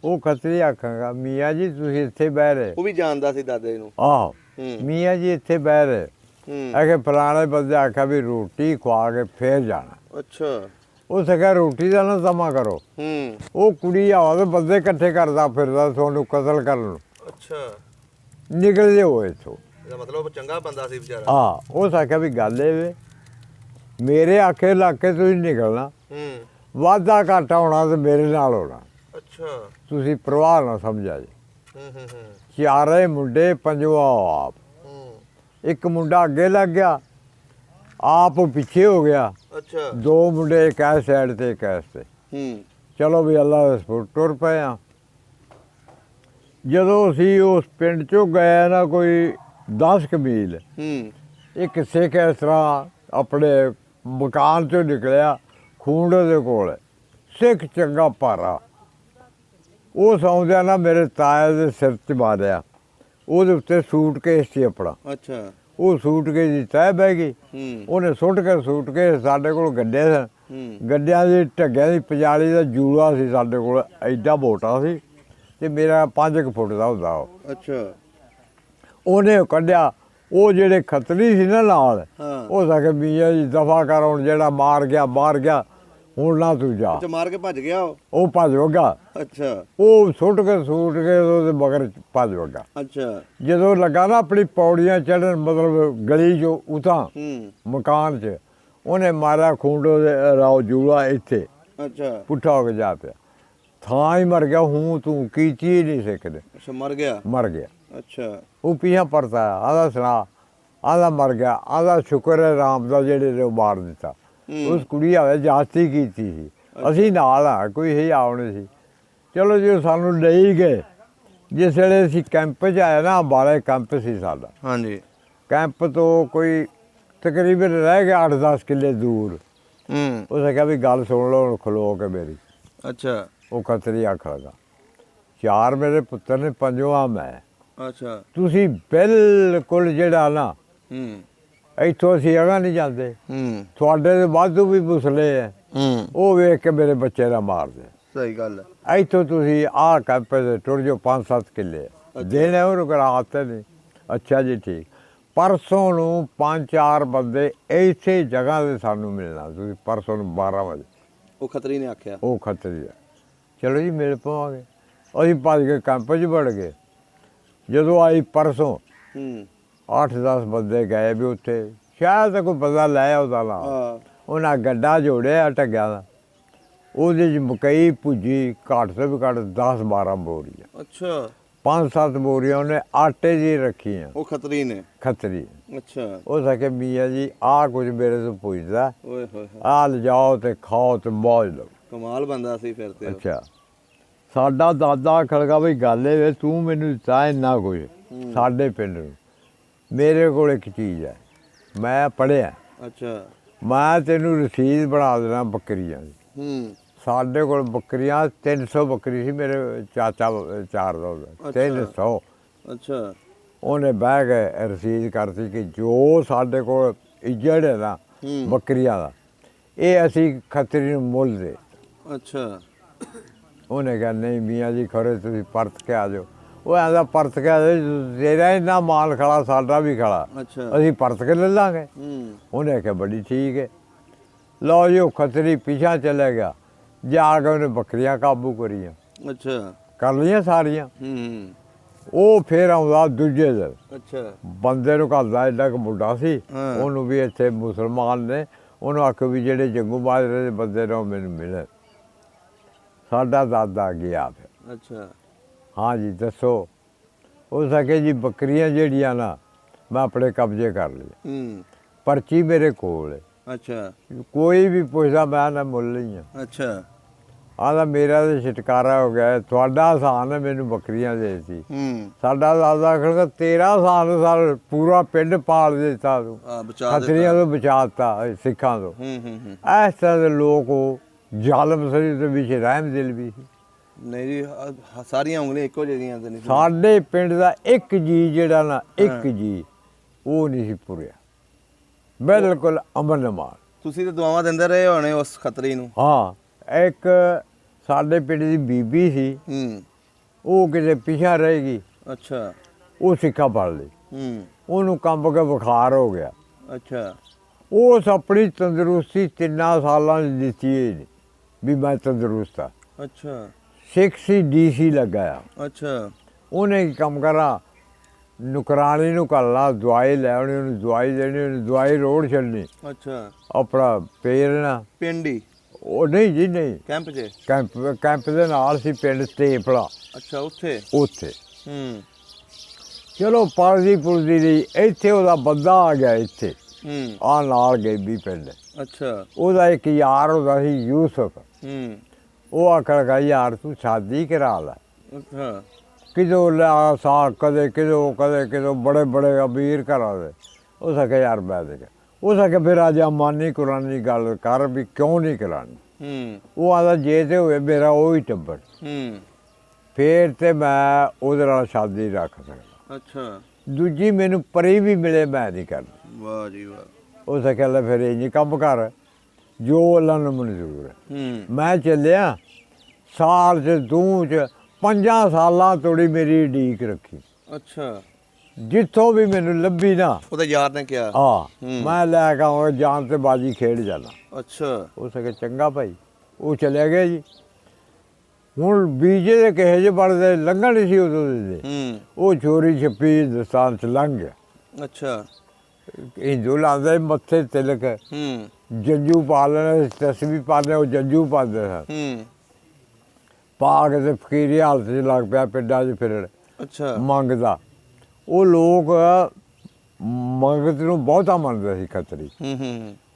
ਉਹ ਖੱਤਰੀ ਆਖਾਂਗਾ ਮੀਆਂ ਜੀ ਤੁਸੀਂ ਇੱਥੇ ਬਹਿ ਰਹੇ। ਉਹ ਵੀ ਜਾਣਦਾ ਸੀ ਦਾਦੇ ਨੂੰ। ਆਹੋ ਮੀਆਂ ਜੀ ਇੱਥੇ ਬਹਿ ਰਹੇ। ਆਖੇ ਫਲਾਣੇ ਬੰਦੇ ਆਖਿਆ ਵੀ ਰੋਟੀ ਖਵਾ ਕੇ ਫੇਰ ਜਾਣਾ। ਅੱਛਾ। ਉਹ ਸਕਿਆ ਰੋਟੀ ਦਾ ਨਾ ਸਮਾਂ ਕਰੋ। ਉਹ ਕੁੜੀ ਆਵਾ ਤੇ ਬੰਦੇ ਇਕੱਠੇ ਕਰਦਾ ਫਿਰਦਾ ਤੁਹਾਨੂੰ ਕਤਲ ਕਰਨ ਨੂੰ। ਅੱਛਾ। ਨਿਕਲਦੇ ਹੋ ਇੱਥੋਂ। ਮਤਲਬ ਚੰਗਾ ਬੰਦਾ ਸੀ ਵਿਚਾਰਾ। ਹਾਂ ਉਹ ਆਖਿਆ ਵੀ ਗੱਲ ਇਹ ਵੇ ਮੇਰੇ ਆਖੇ ਲੱਗ ਕੇ ਤੁਸੀਂ ਨਿਕਲਣਾ, ਵਾਧਾ ਘਾਟਾ ਹੋਣਾ ਤੇ ਮੇਰੇ ਨਾਲ ਹੋਣਾ। ਅੱਛਾ। ਤੁਸੀਂ ਪਰਵਾਹ ਨਾ ਸਮਝਿਆ ਜੀ। 4 ਮੁੰਡੇ 5ਵਾਂ ਆਪ। ਇੱਕ ਮੁੰਡਾ ਅੱਗੇ ਲੱਗ ਗਿਆ, ਆਪ ਪਿੱਛੇ ਹੋ ਗਿਆ। ਅੱਛਾ। 2 ਮੁੰਡੇ ਇੱਕ ਇਸ ਸਾਈਡ ਤੇ ਇੱਕ ਇਸ ਤੇ। ਚਲੋ ਵੀ ਅੱਲਾ ਦਾ ਸਪੋਰਟ ਟੁਰ ਪਏ ਆ। ਜਦੋਂ ਅਸੀਂ ਉਸ ਪਿੰਡ ਚੋਂ ਗਏ ਨਾ ਕੋਈ 10 ਕੁ ਮੀਲ, ਇੱਕ ਸਿੱਖ ਇਸ ਤਰ੍ਹਾਂ ਆਪਣੇ ਮਕਾਨ ਚੋਂ ਨਿਕਲਿਆ ਖੂੰਡੇ ਦੇ ਕੋਲ। ਸਿੱਖ ਚੰਗਾ ਭਾਰਾ, ਉਹ ਸੌਂਦਿਆਂ ਨਾ ਮੇਰੇ ਤਾਏ ਦੇ ਸਿਰ 'ਚ ਮਾਰਿਆ। ਉਹਦੇ ਉੱਤੇ ਸੂਟਕੇਸ ਸੀ ਆਪਣਾ। ਅੱਛਾ। ਉਹ ਸੂਟਕੇਸ ਦੀ ਤਹਿ ਬਹਿ ਗਈ। ਉਹਨੇ ਸੁੱਟ ਕੇ ਸੂਟਕੇਸ ਸਾਡੇ ਕੋਲ ਗੱਡੇ ਸਨ, ਗੱਡਿਆਂ ਦੀ ਢੱਗਿਆਂ ਦੀ ਪਜਾਲੀ ਦਾ ਜੂੜਾ ਸੀ ਸਾਡੇ ਕੋਲ, ਐਡਾ ਮੋਟਾ ਸੀ ਤੇ ਮੇਰਾ 5 ਫੁੱਟ ਦਾ ਹੁੰਦਾ ਉਹ। ਅੱਛਾ। ਉਹਨੇ ਕੱਢਿਆ। ਉਹ ਜਿਹੜੇ ਖੱਤਰੀ ਸੀ ਨਾ ਨਾਲ, ਉਹ ਸਕੇ ਮੀਆਂ ਜੀ ਦਫਾ ਕਰ, ਹੁਣ ਜਿਹੜਾ ਮਾਰ ਗਿਆ ਮਾਰ ਗਿਆ, ਹੁਣ ਨਾ ਤੂੰ ਜਾ। ਅੱਛਾ। ਮਾਰ ਕੇ ਭੱਜ ਗਿਆ ਉਹ ਭੱਜ ਵਗਾ। ਅੱਛਾ। ਉਹ ਸੁੱਟ ਕੇ ਉਹਦੇ ਮਗਰ ਭੱਜ ਵਗਾ। ਅੱਛਾ। ਜਦੋਂ ਲੱਗਾ ਨਾ ਆਪਣੀ ਪੌੜੀਆਂ ਚੜ੍ਹਨ, ਮਤਲਬ ਗਲੀ 'ਚੋਂ ਉਤਾਂ ਮਕਾਨ 'ਚ, ਉਹਨੇ ਮਾਰਿਆ ਖੂੰਡੋ ਦੇ ਰਾਓ ਜੂੜਾ ਇੱਥੇ। ਅੱਛਾ। ਪੁੱਠਾ ਹੋ ਕੇ ਜਾ ਪਿਆ, ਥਾਂ ਹੀ ਮਰ ਗਿਆ। ਹੂੰ ਤੂੰ ਕੀ ਚੀਜ਼ ਨਹੀਂ ਸਿੱਖਦੇ। ਅੱਛਾ। ਮਰ ਗਿਆ। ਮਰ ਗਿਆ। ਅੱਛਾ। ਉਹ ਪੀਛਾ ਪਰਤਾ ਆਦਾ ਸੁਣਾ, ਆਦਾ ਮਰ ਗਿਆ, ਆਦਾ ਸ਼ੁਕਰ ਹੈ ਰਾਮ ਦਾ ਜਿਹੜੇ ਨੇ ਉਹ ਮਾਰ ਦਿੱਤਾ। ਉਸ ਕੁੜੀ ਆਵੇ ਜਾਤੀ ਕੀਤੀ ਸੀ, ਅਸੀਂ ਨਾਲ ਆ, ਕੋਈ ਹੀ ਆਉਣੇ ਸੀ। ਚਲੋ ਜੀ ਸਾਨੂੰ ਲਈ ਗਏ। ਜਿਸ ਵੇਲੇ ਅਸੀਂ ਕੈਂਪ 'ਚ ਆਏ ਨਾ, ਅੰਬਾਲੇ ਕੈਂਪ ਸੀ ਸਾਡਾ। ਹਾਂਜੀ। ਕੈਂਪ ਤੋਂ ਕੋਈ ਤਕਰੀਬਨ ਰਹਿ ਗਿਆ 8-10 ਕਿੱਲੇ ਦੂਰ। ਉਸੇ ਕਿਹਾ ਵੀ ਗੱਲ ਸੁਣ ਲਓ ਖਲੋ ਕੇ ਮੇਰੀ। ਅੱਛਾ। ਉਹ ਖੱਤਰੀ ਆਖ ਲਗਾ 4 ਮੇਰੇ ਪੁੱਤਰ ਨੇ, 5ਵਾਂ ਮੈਂ। ਅੱਛਾ। ਤੁਸੀਂ ਬਿਲਕੁਲ ਜਿਹੜਾ ਨਾ ਇੱਥੋਂ ਅਸੀਂ ਅਗਾ ਨਹੀਂ ਜਾਂਦੇ, ਤੁਹਾਡੇ ਦੇ ਵਾਧੂ ਵੀ ਮੁਸਲੇ ਹੈ, ਉਹ ਵੇਖ ਕੇ ਮੇਰੇ ਬੱਚੇ ਦਾ ਮਾਰਦੇ। ਸਹੀ ਗੱਲ ਹੈ। ਇੱਥੋਂ ਤੁਸੀਂ ਆਹ ਕੈਂਪ 'ਤੇ ਟੁਰ ਜਾਓ, 5-7 ਕਿੱਲੇ ਦੇਣੇ ਉਹ ਕਰਾਤੇ ਨਹੀਂ। ਅੱਛਾ ਜੀ ਠੀਕ। ਪਰਸੋਂ ਨੂੰ 5-4 ਬੰਦੇ ਇਸੇ ਜਗ੍ਹਾ 'ਤੇ ਸਾਨੂੰ ਮਿਲਣਾ, ਤੁਸੀਂ ਪਰਸੋਂ ਨੂੰ 12 ਵਜੇ। ਉਹ ਖੱਤਰੀ ਨੇ ਆਖਿਆ। ਉਹ ਖੱਤਰੀ ਆ। ਚਲੋ ਜੀ ਮਿਲ ਪਵਾਂਗੇ। ਅਸੀਂ ਭੱਜ ਕੇ ਕੈਂਪ 'ਚ ਵੜ ਗਏ। ਜਦੋਂ ਆਈ ਪਰਸੋਂ 8-10 ਬੰਦੇ ਗਏ ਵੀ ਉੱਥੇ, ਸ਼ਾਇਦ ਕੋਈ ਬੰਦਾ ਲੈ ਉਹਦਾ ਨਾਂ। ਉਹਨਾਂ ਗੱਡਾ ਜੋੜਿਆ ਢੱਗਿਆਂ ਦਾ, ਉਹਦੇ 'ਚ ਮਕਈ ਭੁੱਜੀ ਘੱਟ ਤੋਂ ਵੀ ਘੱਟ 10-12 ਬੋਰੀਆਂ। ਅੱਛਾ। 5-7 ਬੋਰੀਆਂ ਉਹਨੇ ਆਟੇ ਦੀ ਰੱਖੀਆਂ। ਉਹ ਖੱਤਰੀ ਨੇ। ਖੱਤਰੀ। ਅੱਛਾ। ਉਹ ਸਕੇ ਮੀਆਂ ਜੀ ਆਹ ਕੁਝ ਮੇਰੇ ਤੋਂ ਪੁੱਛਦਾ, ਆਹ ਲਿਜਾਓ ਤੇ ਖਾਓ ਤੇ ਮੌਜ ਲਓ। ਕਮਾਲ ਬੰਦਾ ਸੀ ਫਿਰ ਤੇ। ਅੱਛਾ। ਸਾਡਾ ਦਾਦਾ ਖੜਗਾ ਵੀ ਗੱਲ ਇਹ ਤੂੰ ਮੈਨੂੰ ਦਿੱਤਾ ਇੰਨਾ ਕੁਝ ਸਾਡੇ ਪਿੰਡ ਨੂੰ। ਮੇਰੇ ਕੋਲ ਇੱਕ ਚੀਜ਼ ਹੈ, ਮੈਂ ਪੜ੍ਹਿਆ। ਅੱਛਾ। ਮੈਂ ਤੈਨੂੰ ਰਸੀਦ ਬਣਾ ਦੇਣਾ ਬੱਕਰੀਆਂ ਦੀ। ਸਾਡੇ ਕੋਲ ਬੱਕਰੀਆਂ 300 ਬੱਕਰੀ ਸੀ, ਮੇਰੇ ਚਾਚਾ 4 ਦਾ 300। ਅੱਛਾ। ਉਹਨੇ ਬਹਿ ਕੇ ਰਸੀਦ ਕਰਤੀ ਕਿ ਜੋ ਸਾਡੇ ਕੋਲ ਇੱਜੜ ਹੈ ਨਾ ਬੱਕਰੀਆਂ ਦਾ, ਇਹ ਅਸੀਂ ਖੱਤਰੀ ਨੂੰ ਮੁੱਲ ਦੇ। ਅੱਛਾ। ਉਹਨੇ ਕਿਹਾ ਨਹੀਂ ਮੀਆਂ ਜੀ ਖਰੇ ਤੁਸੀਂ ਪਰਤ ਕੇ ਆ ਜਾਓ। ਉਹ ਆਂਦਾ ਪਰਤ ਕੇ ਤੇਰਾ ਇੰਨਾ ਮਾਲ ਖੜਾ, ਸਾਡਾ ਵੀ ਖੜਾ, ਅਸੀਂ ਪਰਤ ਕੇ ਲੈ ਲਾਂਗੇ। ਉਹਨੇ ਆਖਿਆ ਬੜੀ ਠੀਕ ਹੈ। ਲਓ ਜੀ ਉਹ ਖੱਤਰੀ ਪਿੱਛਾ ਚਲੇ ਗਿਆ, ਜਾ ਕੇ ਉਹਨੇ ਬੱਕਰੀਆਂ ਕਾਬੂ ਕਰੀਆਂ। ਅੱਛਾ। ਕਰ ਲਈਆਂ ਸਾਰੀਆਂ। ਉਹ ਫਿਰ ਆਉਂਦਾ ਦੂਜੇ ਦਿਨ। ਅੱਛਾ। ਬੰਦੇ ਨੂੰ ਘੱਲਦਾ, ਐਡਾ ਕੁ ਮੁੰਡਾ ਸੀ, ਉਹਨੂੰ ਵੀ ਇੱਥੇ ਮੁਸਲਮਾਨ ਨੇ, ਉਹਨੂੰ ਆਖਿਆ ਵੀ ਜਿਹੜੇ ਜੰਗੂ ਮਾਜਰੇ ਦੇ ਬੰਦੇ ਨੇ ਉਹ ਮੈਨੂੰ ਮਿਲੇ। ਸਾਡਾ ਦਾਦਾ ਗਿਆ ਫਿਰ। ਅੱਛਾ। ਹਾਂ ਜੀ ਦੱਸੋ। ਉਹ ਸਕੇ ਜੀ ਬੱਕਰੀਆਂ ਜਿਹੜੀਆਂ ਨਾ ਮੈਂ ਆਪਣੇ ਕਬਜ਼ੇ ਕਰ ਲਈ, ਪਰਚੀ ਮੇਰੇ ਕੋਲ ਹੈ। ਅੱਛਾ। ਕੋਈ ਵੀ ਪੁੱਛਦਾ ਮੈਂ ਨਾ ਮੁੱਲ ਲਈ ਆ। ਅੱਛਾ। ਆਂਦਾ ਮੇਰਾ ਤਾਂ ਛੁਟਕਾਰਾ ਹੋ ਗਿਆ, ਤੁਹਾਡਾ ਆਸਾਨ ਹੈ ਮੈਨੂੰ ਬੱਕਰੀਆਂ ਦੇ ਦਿੱਤੀ। ਸਾਡਾ ਦਾਦਾ ਆਖਦਾ ਤੇਰਾ ਆਸਾਨ ਸਾਰਾ ਪੂਰਾ ਪਿੰਡ ਪਾਲ ਦਿੱਤਾ ਤੂੰ, ਖੱਤਰੀਆਂ ਤੋਂ ਬਚਾ ਦਿੱਤਾ, ਸਿੱਖਾਂ ਤੋਂ। ਇਸ ਤਰ੍ਹਾਂ ਦੇ ਲੋਕ ਉਹ ਜ਼ਾਲਮ ਸਰੀ ਦੇ ਵਿੱਚ ਰਹਿਮ ਦਿਲ ਵੀ ਸੀ। ਨਹੀਂ ਜੀ ਸਾਰੀਆਂ ਉਂਗਲੀਆਂ ਇੱਕੋ ਜਿਹੀਆਂ ਤਾਂ ਨਹੀਂ। ਸਾਡੇ ਪਿੰਡ ਦਾ ਇੱਕ ਜੀ ਜਿਹੜਾ ਨਾ, ਇੱਕ ਜੀ ਉਹ ਨਹੀਂ ਸੀ ਪੁਰਿਆ। ਬਿਲਕੁਲ ਅਮਨ ਅਮਾਨ। ਤੁਸੀਂ ਤਾਂ ਦੁਆਵਾਂ ਦਿੰਦੇ ਰਹੇ ਹੋਣੇ ਉਸ ਖਤਰੀ ਨੂੰ। ਹਾਂ, ਇੱਕ ਸਾਡੇ ਪਿੰਡ ਦੀ ਬੀਬੀ ਸੀ, ਉਹ ਕਿਤੇ ਪਿਛਾ ਰਹੇਗੀ। ਅੱਛਾ। ਉਹ ਸਿੱਖਾ ਪੜ ਲਈ, ਉਹਨੂੰ ਕੰਬ ਕੇ ਬੁਖਾਰ ਹੋ ਗਿਆ। ਅੱਛਾ। ਉਸ ਆਪਣੀ ਤੰਦਰੁਸਤੀ 3 ਸਾਲਾਂ 'ਚ ਦਿੱਤੀ ਹੀ ਨਹੀਂ ਵੀ ਮੈਂ ਤੰਦਰੁਸਤ ਹਾਂ। ਅੱਛਾ। 6 DC ਲੱਗਾ ਆ। ਅੱਛਾ। ਉਹਨੇ ਕੀ ਕੰਮ ਕਰਾ, ਨੁਕਰਾਣੀ ਨੂੰ ਘੱਲਣਾ, ਦਵਾਈ ਲੈ ਆਉਣੀ, ਉਹਨੂੰ ਦਵਾਈ ਦੇਣੀ, ਉਹਨੂੰ ਦਵਾਈ ਰੋੜ ਛੱਡਣੀ। ਅੱਛਾ। ਆਪਣਾ ਪੇਰਨਾ ਪਿੰਡ ਹੀ? ਉਹ ਨਹੀਂ ਜੀ, ਨਹੀਂ ਕੈਂਪ 'ਚ? ਕੈਂਪ ਦੇ ਨਾਲ ਸੀ ਪਿੰਡ ਤੇਪਲਾ। ਅੱਛਾ, ਉੱਥੇ? ਉੱਥੇ ਚਲੋ ਪਲਦੀ ਪੁਲਦੀ ਰਹੀ। ਇੱਥੇ ਉਹਦਾ ਬੰਦਾ ਆ ਗਿਆ, ਇੱਥੇ ਆ ਨਾਲ ਗੈਬੀ ਪਿੰਡ। ਅੱਛਾ। ਉਹਦਾ ਇੱਕ ਯਾਰ ਹੁੰਦਾ ਸੀ ਯੂਸਫ। ਉਹ ਆਖਣ ਲੱਗਾ ਯਾਰ ਤੂੰ ਸ਼ਾਦੀ ਕਰਾ ਲੈ। ਅੱਛਾ। ਕਿਦੋਂ ਲਿਆ ਸਾਗ, ਕਦੇ ਕਿਦੋਂ ਬੜੇ ਬੜੇ ਅਮੀਰ ਘਰਾਂ ਦੇ। ਉਹ ਸਕੇ ਯਾਰ ਬਹਿ ਦੇ, ਉਹ ਸਕੇ ਫਿਰ ਅੱਜ ਮਾਨੀ ਕੁਰਾਨੀ ਗੱਲ ਕਰ ਵੀ ਕਿਉਂ ਨਹੀਂ ਕਰਾਉਣੀ। ਉਹ ਆਦਾ ਜੇ ਤੇ ਹੋਵੇ ਮੇਰਾ ਉਹ ਹੀ ਟੱਬਰ, ਫਿਰ ਤੇ ਮੈਂ ਉਹਦੇ ਨਾਲ ਸ਼ਾਦੀ ਰੱਖ ਸਕਦਾ। ਅੱਛਾ। ਦੂਜੀ ਮੈਨੂੰ ਪਰੀ ਵੀ ਮਿਲੇ ਮੈਂ ਨਹੀਂ ਕਰਨੀ। ਵਾਹ ਜੀ ਵਾਹ। ਉਹ ਸਕੇ ਲੈ ਫਿਰ ਇੰਝ ਕੰਮ ਕਰ ਜੋ ਅੱਲਾ ਨੂੰ ਮਨਜ਼ੂਰ ਹੈ। ਮੈਂ ਚੱਲਿਆ, ਸਾਲ 'ਚ 5 ਸਾਲਾਂ ਤੋੜੀ ਮੇਰੀ ਉਡੀਕ ਰੱਖੀ। ਅੱਛਾ। ਜਿੱਥੋਂ ਵੀ ਮੈਨੂੰ ਲੱਭੀ ਨਾ, ਉਹਦੇ ਯਾਰ ਨੇ ਕਿਹਾ ਮੈਂ ਲੈ ਕੇ ਆਵਾਂ ਜਾਨ ਤੇ ਬਾਜੀ ਖੇਡ ਜਾਣਾ। ਅੱਛਾ। ਉਹ ਸਕੇ ਚੰਗਾ ਭਾਈ। ਉਹ ਚਲਿਆ ਗਿਆ ਜੀ। ਹੁਣ ਬੀਜੇ ਦੇ ਕਿਹੋ ਜਿਹੇ ਬਣਦੇ ਲੰਘਣ ਨਹੀਂ ਸੀ ਉਦੋਂ ਦੇ। ਉਹ ਚੋਰੀ ਛੱਪੀ ਹਿੰਦੁਸਤਾਨ 'ਚ ਲੰਘ ਗਿਆ। ਅੱਛਾ। ਹਿੰਦੂ ਲਾਉਂਦੇ ਮੱਥੇ ਤਿਲਕ, ਜੰਜੂ ਪਾ ਲੈਣੇ, ਤਸਵੀਰ ਪਾਉਂਦੇ, ਉਹ ਜੰਜੂ ਪਾਉਂਦੇ ਸਨ। ਪਾ ਕੇ ਤੇ ਫਕੀਰੀ ਹਾਲਤ 'ਚ ਲੱਗ ਪਿਆ ਪਿੰਡਾਂ 'ਚ ਫਿਰਣ। ਅੱਛਾ। ਮੰਗਦਾ। ਉਹ ਲੋਕ ਮੰਗਤ ਨੂੰ ਬਹੁਤਾ ਮੰਨਦੇ ਸੀ ਖੱਤਰੀ।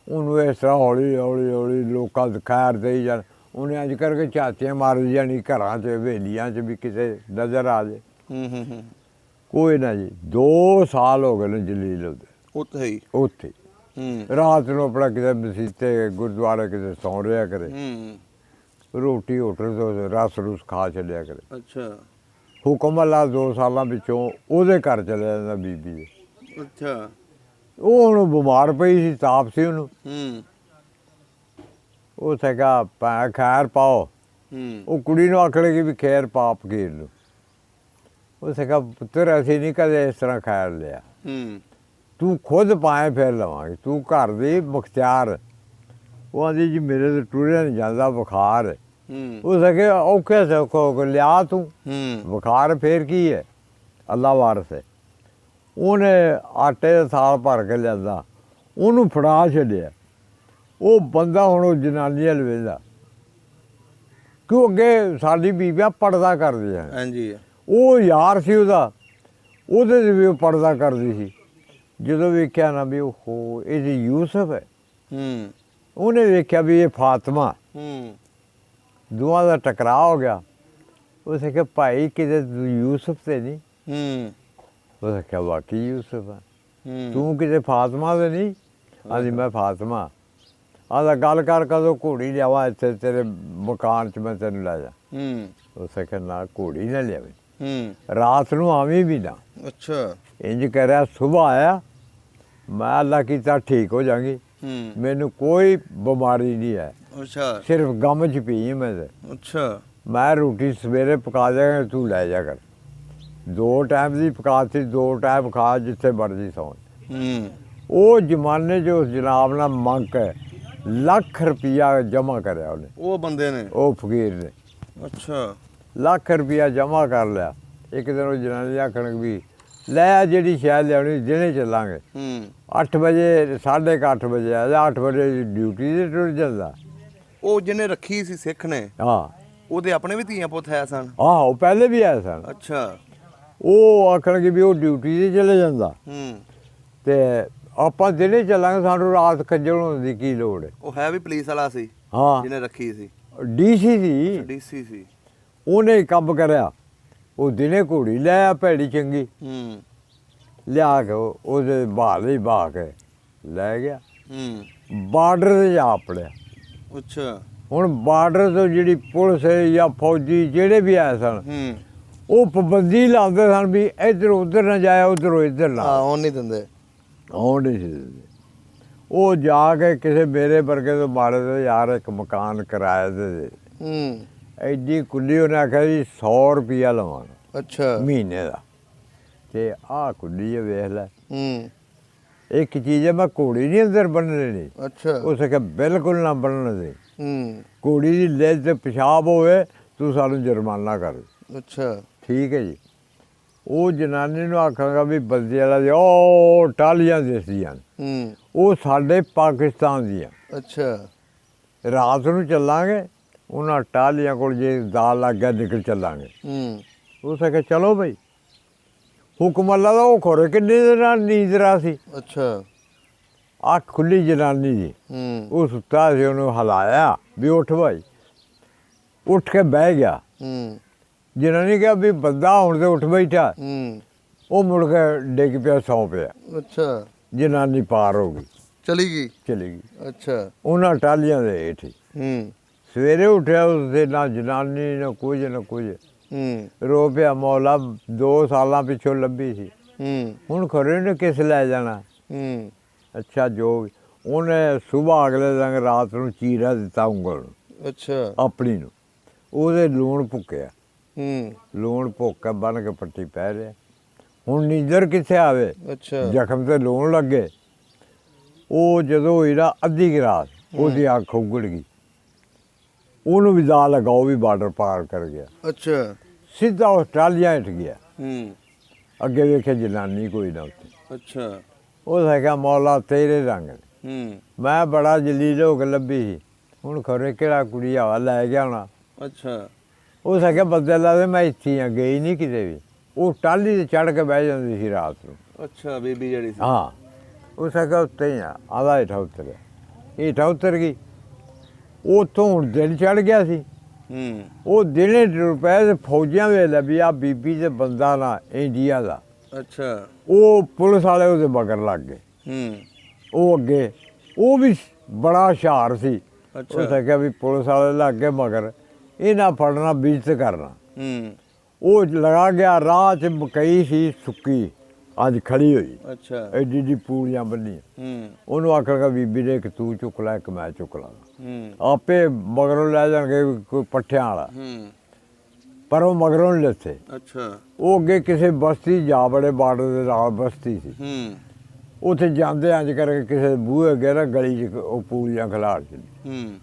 ਉਹਨੂੰ ਇਸ ਤਰ੍ਹਾਂ ਹੌਲੀ ਹੌਲੀ ਹੌਲੀ ਲੋਕਾਂ ਦੇ ਖੈਰ ਦੇਈ ਜਾਣ। ਉਹਨੇ ਅੱਜ ਕਰਕੇ ਝਾਤੀਆਂ ਮਾਰੀ ਜਾਣੀ ਘਰਾਂ 'ਚ, ਹਵੇਲੀਆਂ 'ਚ ਵੀ ਕਿਸੇ ਨਜ਼ਰ ਆ ਜੇ। ਕੋਈ ਨਾ ਜੀ, 2 ਸਾਲ ਹੋ ਗਏ ਨੇ ਜਲੀਲ ਉਹਦੇ ਉੱਥੇ ਹੀ। ਉੱਥੇ ਰਾਤ ਨੂੰ ਆਪਣਾ ਕਿਤੇ ਮਸੀਤੇ ਗੁਰਦੁਆਰੇ ਕਿਤੇ ਸੌਂ ਰਿਹਾ ਕਰੇ, ਰੋਟੀ ਹੋਟਲ ਤੋਂ ਰਸ ਰੁਸ ਖਾ ਛੱਡਿਆ ਕਰੇ। ਅੱਛਾ। ਹੁਕਮ ਅੱਲਾ 2 ਸਾਲਾਂ ਵਿੱਚੋਂ ਉਹਦੇ ਘਰ ਚਲਿਆ ਜਾਂਦਾ ਬੀਬੀ ਦੇ। ਅੱਛਾ। ਉਹ ਹੁਣ ਬਿਮਾਰ ਪਈ ਸੀ, ਤਾਪ ਸੀ ਉਹਨੂੰ। ਉਹ ਸੀਗਾ ਭੈ ਖੈਰ ਪਾਓ। ਉਹ ਕੁੜੀ ਨੂੰ ਆਖ ਲੇਗੀ ਵੀ ਖੈਰ ਪਾ ਫਕੀਰ ਨੂੰ। ਉਹ ਸੀਗਾ ਪੁੱਤਰ ਅਸੀਂ ਨਹੀਂ ਕਦੇ ਇਸ ਤਰ੍ਹਾਂ ਖੈਰ ਲਿਆ, ਤੂੰ ਖੁਦ ਪਾਏ ਫਿਰ ਲਵਾਂਗੇ, ਤੂੰ ਘਰ ਦੀ ਮੁਖਤਿਆਰ। ਉਹ ਆਂਦੀ ਜੀ ਮੇਰੇ ਤਾਂ ਟੁਰਿਆ ਨਹੀਂ ਜਾਂਦਾ, ਬੁਖਾਰ। ਉਹ ਸਕੇ ਔਖੇ ਸੌਖੋ ਲਿਆ ਤੂੰ ਬੁਖਾਰ, ਫਿਰ ਕੀ ਹੈ, ਅੱਲਾ ਵਾਰਸ ਹੈ। ਉਹਨੇ ਆਟੇ ਦਾ ਥਾਲ ਭਰ ਕੇ ਲਿਆਂਦਾ, ਉਹਨੂੰ ਫੜਾ ਛੱਡਿਆ। ਉਹ ਬੰਦਾ ਹੁਣ ਉਹ ਜਨਾਨੀ ਵੱਲ ਵੇਖਦਾ, ਕਿਉਂ ਅੱਗੇ ਸਾਡੀ ਬੀਬੀਆਂ ਪੜਦਾ ਕਰਦੀਆਂ। ਹਾਂਜੀ। ਉਹ ਯਾਰ ਸੀ ਉਹਦਾ, ਉਹਦੇ 'ਤੇ ਵੀ ਉਹ ਪੜਦਾ ਕਰਦੀ ਸੀ। ਜਦੋਂ ਵੇਖਿਆ ਨਾ ਵੀ ਉਹ ਇਹ ਜੀ ਯੂਸਫ ਹੈ, ਉਹਨੇ ਵੇਖਿਆ ਵੀ ਇਹ ਫਾਤਮਾ, ਦੋਵਾਂ ਦਾ ਟਕਰਾਅ ਹੋ ਗਿਆ। ਉਸੇ ਕਿਹਾ ਭਾਈ ਕਿਤੇ ਤੂੰ ਯੂਸਫ ਤੇ ਨਹੀਂ? ਉਸੇ ਕਿਹਾ ਵਾਕਈ ਯੂਸਫ ਆ। ਤੂੰ ਕਿਤੇ ਫਾਤਮਾ ਤੇ ਨਹੀਂ? ਹਾਂਜੀ ਮੈਂ ਫਾਤਮਾ। ਆਂਦਾ ਗੱਲ ਕਰ ਕਦੋਂ ਘੋੜੀ ਲਿਆਵਾਂ ਇੱਥੇ ਤੇਰੇ ਮਕਾਨ 'ਚ ਮੈਂ ਤੈਨੂੰ ਲੈ ਜਾ। ਉਸੇ ਕਿਹਾ ਨਾ ਘੋੜੀ ਨਾ ਲਿਆਵੇ, ਰਾਤ ਨੂੰ ਆਵੀਂ ਵੀ ਨਾ। ਅੱਛਾ। ਇੰਝ ਕਰਿਆ ਸੁਬਾਹ ਆਇਆ, ਮੈਂ ਅੱਲਾ ਕੀਤਾ ਠੀਕ ਹੋ ਜਾਵਾਂਗੀ, ਮੈਨੂੰ ਕੋਈ ਬਿਮਾਰੀ ਨਹੀਂ ਹੈ। ਅੱਛਾ। ਸਿਰਫ ਗਮ 'ਚ ਪੀ ਮੈਂ ਤੇ। ਅੱਛਾ। ਮੈਂ ਰੋਟੀ ਸਵੇਰੇ ਪਕਾ ਦਿਆਂਗਾ, ਤੂੰ ਲੈ ਜਾ ਕਰ। 2 ਟਾਈਮ ਦੀ ਪਕਾਤੀ, 2 ਟਾਈਮ ਖਾ, ਜਿੱਥੇ ਮਰਜ਼ੀ ਸੌਂ। ਉਹ ਜ਼ਮਾਨੇ 'ਚ ਉਸ ਜਨਾਬ ਨਾਲ ਮੰਗ ਕੇ ਲੱਖ ਰੁਪਈਆ ਜਮ੍ਹਾਂ ਕਰਿਆ ਉਹਨੇ, ਉਹ ਬੰਦੇ ਨੇ, ਉਹ ਫਕੀਰ ਨੇ। ਅੱਛਾ। ਲੱਖ ਰੁਪਈਆ ਜਮ੍ਹਾਂ ਕਰ ਲਿਆ। ਇੱਕ ਦਿਨ ਉਹ ਜਨਾਨੀ ਆਖਣ ਵੀ ਲੈ ਜਿਹੜੀ ਸ਼ਾਇਦ ਲਿਆਉਣੀ ਦਿਨੇ ਚੱਲਾਂਗੇ। 8 ਵਜੇ 8:30 ਵਜੇ ਆ ਜਾ, 8 ਵਜੇ ਡਿਊਟੀ 'ਤੇ ਟੁਰ ਜਾਂਦਾ। ਉਹ ਜਿਹਨੇ ਰੱਖੀ ਸੀ ਸਿੱਖ ਨੇ, ਹਾਂ, ਉਹਦੇ ਆਪਣੇ ਵੀ ਧੀਆਂ ਪੁੱਤ ਹੈ ਸਨ? ਆਹੋ ਪਹਿਲੇ ਵੀ ਆਏ ਸਨ। ਅੱਛਾ। ਉਹ ਆਖਣਗੇ ਵੀ ਉਹ ਡਿਊਟੀ 'ਤੇ ਚਲੇ ਜਾਂਦਾ ਤੇ ਆਪਾਂ ਦਿਨੇ ਚੱਲਾਂਗੇ, ਸਾਨੂੰ ਰਾਤ ਖੱਜਲ ਹੋਣ ਦੀ ਕੀ ਲੋੜ ਹੈ। ਉਹ ਹੈ ਵੀ ਪੁਲਿਸ ਵਾਲਾ ਸੀ? ਹਾਂ, ਜਿਹਨੇ ਰੱਖੀ ਸੀ DC ਸੀ। DC ਸੀ। ਉਹਨੇ ਕੰਮ ਕਰਿਆ, ਉਹ ਦਿਨੇ ਘੋੜੀ ਲੈ ਆ ਭੈੜੀ ਚੰਗੀ, ਲਿਆ ਕੇ ਉਹਦੇ ਬਹਾਲ ਬਹਾ ਕੇ ਲੈ ਗਿਆ, ਬਾਰਡਰ 'ਤੇ ਜਾ ਪੜਿਆ। ਅੱਛਾ। ਹੁਣ ਬਾਰਡਰ ਤੋਂ ਜਿਹੜੀ ਪੁਲਿਸ ਜਾਂ ਫੌਜੀ ਜਿਹੜੇ ਵੀ ਆਏ ਸਨ, ਉਹ ਪਾਬੰਦੀ ਲਾਉਂਦੇ ਸਨ ਵੀ ਇੱਧਰ ਉੱਧਰ ਨਾ ਜਾਏ, ਉੱਧਰੋਂ ਇੱਧਰ ਨਾ ਆਉਣ ਨਹੀਂ ਦਿੰਦੇ, ਆਉਣ ਨਹੀਂ ਸੀ ਦਿੰਦੇ। ਉਹ ਜਾ ਕੇ ਕਿਸੇ ਮੇਰੇ ਵਰਗੇ ਤੋਂ ਮਾੜੇ ਤੋਂ ਯਾਰ ਇੱਕ ਮਕਾਨ ਕਿਰਾਏ ਤੇ ਦੇ। ਐਡੀ ਕੁੱਲੀ ਉਹਨੇ ਆਖਿਆ ਜੀ 100 ਰੁਪਈਆ ਲਵਾਂਗਾ। ਅੱਛਾ। ਮਹੀਨੇ ਦਾ। ਤੇ ਆਹ ਕੁੱਲੀ ਵੇਖ ਲੈ। ਇੱਕ ਚੀਜ਼ ਹੈ, ਮੈਂ ਘੋੜੀ ਨਹੀਂ ਅੰਦਰ ਬੰਨ ਲੈਣੀ। ਅੱਛਾ। ਉਸ ਆਖਿਆ ਬਿਲਕੁਲ ਨਾ ਬੰਨਣ ਦੇ। ਘੋੜੀ ਦੀ ਲਿੱਜ ਤੇ ਪਿਸ਼ਾਬ ਹੋਵੇ ਤੂੰ ਸਾਨੂੰ ਜੁਰਮਾਨਾ ਕਰ। ਅੱਛਾ। ਠੀਕ ਹੈ ਜੀ। ਉਹ ਜਨਾਨੀ ਨੂੰ ਆਖਾਂਗਾ ਵੀ ਬਲਦੀ ਵਾਲਾ ਦੇ ਉਹ ਟਾਹਲੀਆਂ ਦਿਸਦੀਆਂ ਉਹ ਸਾਡੇ ਪਾਕਿਸਤਾਨ ਦੀਆਂ। ਅੱਛਾ। ਰਾਤ ਨੂੰ ਚੱਲਾਂਗੇ ਉਹਨਾਂ ਟਾਹਲੀਆਂ ਕੋਲ, ਜੇ ਦਾਲ ਲੱਗ ਗਿਆ ਨਿਕਲ ਚੱਲਾਂਗੇ। ਉਸ ਆਖਿਆ ਚਲੋ ਬਈ। ਹੁਕਮ ਅੱਲਾ ਦਾ ਉਹ ਖੋਰੇ ਕਿੰਨੀ ਦੇ ਨਾਲ ਨੀਂਦ ਰਾ ਸੀ। ਅੱਛਾ। ਅੱਖ ਖੁੱਲੀ ਜਨਾਨੀ ਜੀ। ਉਹ ਸੁੱਤਾ ਸੀ, ਉਹਨੂੰ ਹਿਲਾਇਆ ਵੀ ਉੱਠ ਭਾਈ। ਉੱਠ ਕੇ ਬਹਿ ਗਿਆ। ਜਨਾਨੀ ਕਿਹਾ ਵੀ ਬੰਦਾ ਹੁਣ ਤੇ ਉੱਠ ਬੈਠਾ। ਉਹ ਮੁੜ ਕੇ ਡਿੱਗ ਪਿਆ, ਸੌਂ ਪਿਆ। ਅੱਛਾ। ਜਨਾਨੀ ਪਾਰ ਹੋ ਗਈ, ਚਲੀ ਗਈ। ਅੱਛਾ। ਉਹਨਾਂ ਟਾਹਲੀਆਂ ਦੇ ਹੇਠ। ਸਵੇਰੇ ਉੱਠਿਆ ਉਸਦੇ ਨਾ ਜਨਾਨੀ ਨਾ ਕੁਝ। ਰੋ ਪਿਆ, ਮੌਲਾ 2 ਸਾਲਾਂ ਪਿੱਛੋਂ ਲੱਭੀ ਸੀ, ਹੁਣ ਖਰੇ ਨੇ ਕਿਸ ਲੈ ਜਾਣਾ। ਅੱਛਾ। ਜੋ ਉਹਨੇ ਸੁਬਾਹ ਅਗਲੇ ਦਿਨ ਰਾਤ ਨੂੰ ਚੀਰਾ ਦਿੱਤਾ ਉਂਗਲ ਨੂੰ। ਅੱਛਾ। ਆਪਣੀ ਨੂੰ ਉਹਦੇ ਲੂਣ ਭੁੱਕਿਆ। ਲੂਣ ਭੁੱਕ ਕੇ ਬੰਨ ਕੇ ਪੱਟੀ ਪੈ ਰਿਹਾ। ਹੁਣ ਨੀਂਦਰ ਕਿੱਥੇ ਆਵੇ। ਅੱਛਾ। ਜ਼ਖਮ ਤੇ ਲੂਣ ਲੱਗੇ। ਉਹ ਜਦੋਂ ਹੋਈ ਨਾ ਅੱਧੀ ਕੁ ਰਾਤ, ਉਹਦੀ ਅੱਖ ਉਗੜ ਗਈ। ਉਹਨੂੰ ਵੀ ਦਾ ਲੱਗਾ, ਉਹ ਵੀ ਬਾਰਡਰ ਪਾਰ ਕਰ ਗਿਆ। ਅੱਛਾ। ਸਿੱਧਾ ਉਸ ਟਾਹਲੀਆਂ ਹੇਠ ਗਿਆ। ਅੱਗੇ ਵੇਖਿਆ ਜਨਾਨੀ ਕੋਈ ਨਾ ਉੱਥੇ। ਅੱਛਾ। ਉਹ ਹੈਗਾ ਮੌਲਾ ਤੇਰੇ ਰੰਗ ਨੇ। ਮੈਂ ਬੜਾ ਜਲੀਲ ਹੋ ਕੇ ਲੱਭੀ ਸੀ, ਹੁਣ ਖਰੇ ਕਿਹੜਾ ਕੁੜੀ ਹਵਾ ਲੈ ਗਿਆ ਹੋਣਾ। ਅੱਛਾ। ਉਹ ਹੈਗਾ ਬੰਦੇ ਲਾ ਮੈਂ ਇੱਥੇ ਆ, ਗਈ ਨਹੀਂ ਕਿਤੇ ਵੀ। ਉਹ ਟਾਹਲੀ 'ਤੇ ਚੜ੍ਹ ਕੇ ਬਹਿ ਜਾਂਦੀ ਸੀ ਰਾਤ ਨੂੰ। ਅੱਛਾ। ਬੀਬੀ ਜਿਹੜੀ ਸੀ। ਹਾਂ। ਉਸ ਹੈਗਾ ਉੱਤੇ ਹੀ ਆ, ਆਦਾ ਹੇਠਾਂ ਉਤਰਿਆ। ਹੇਠਾਂ ਉਤਰ ਗਈ। ਉੱਥੋਂ ਹੁਣ ਦਿਨ ਚੜ੍ਹ ਗਿਆ ਸੀ। ਉਹ ਦਿਨੇ ਰੁਪਏ ਦੇ ਫੌਜੀਆਂ ਵੇਖ ਲਿਆ ਵੀ ਆਹ ਬੀਬੀ ਤੇ ਬੰਦਾ ਨਾ ਇੰਡੀਆ ਦਾ। ਅੱਛਾ। ਉਹ ਪੁਲਿਸ ਵਾਲੇ ਉਹਦੇ ਮਗਰ ਲੱਗ ਗਏ। ਉਹ ਅੱਗੇ, ਉਹ ਵੀ ਬੜਾ ਹੁਸ਼ਿਆਰ ਸੀ। ਉਸ ਆਖਿਆ ਵੀ ਪੁਲਿਸ ਵਾਲੇ ਲੱਗ ਗਏ ਮਗਰ, ਇਹਨਾਂ ਫੜਨਾ ਬੀਜ਼ਤ ਕਰਨਾ। ਉਹ ਲਗਾ ਗਿਆ ਰਾਹ 'ਚ ਮਕਈ ਸੀ ਸੁੱਕੀ, ਅੱਜ ਖੜੀ ਹੋਈ। ਅੱਛਾ। ਐਡੀ ਐਡੀ ਪੂੜੀਆਂ ਬੰਨੀਆਂ। ਉਹਨੂੰ ਆਖੇਗਾ ਬੀਬੀ ਨੇ ਇੱਕ ਤੂੰ ਚੁੱਕ ਲੈ, ਇੱਕ ਮੈਂ ਚੁੱਕ ਲਾ। ਆਪੇ ਮਗਰੋਂ ਲੈ ਜਾਣਗੇ ਕੋਈ ਪੱਠਿਆਂ ਵਾਲਾ, ਪਰ ਉਹ ਮਗਰੋਂ ਨਹੀਂ ਲੱਥੇ। ਅੱਛਾ। ਉਹ ਅੱਗੇ ਕਿਸੇ ਬਸਤੀ ਜਾ ਬੜੇ, ਬਾਰਡਰ ਦੇ ਨਾਲ ਬਸਤੀ ਸੀ। ਉੱਥੇ ਜਾਂਦੇ ਇੰਝ ਕਰਕੇ ਕਿਸੇ ਬੂਹੇ ਅੱਗੇ ਨਾ ਗਲੀ 'ਚ ਉਹ ਪੂੜੀਆਂ ਖਿਲਾਰ ਦਿੱਤੀ।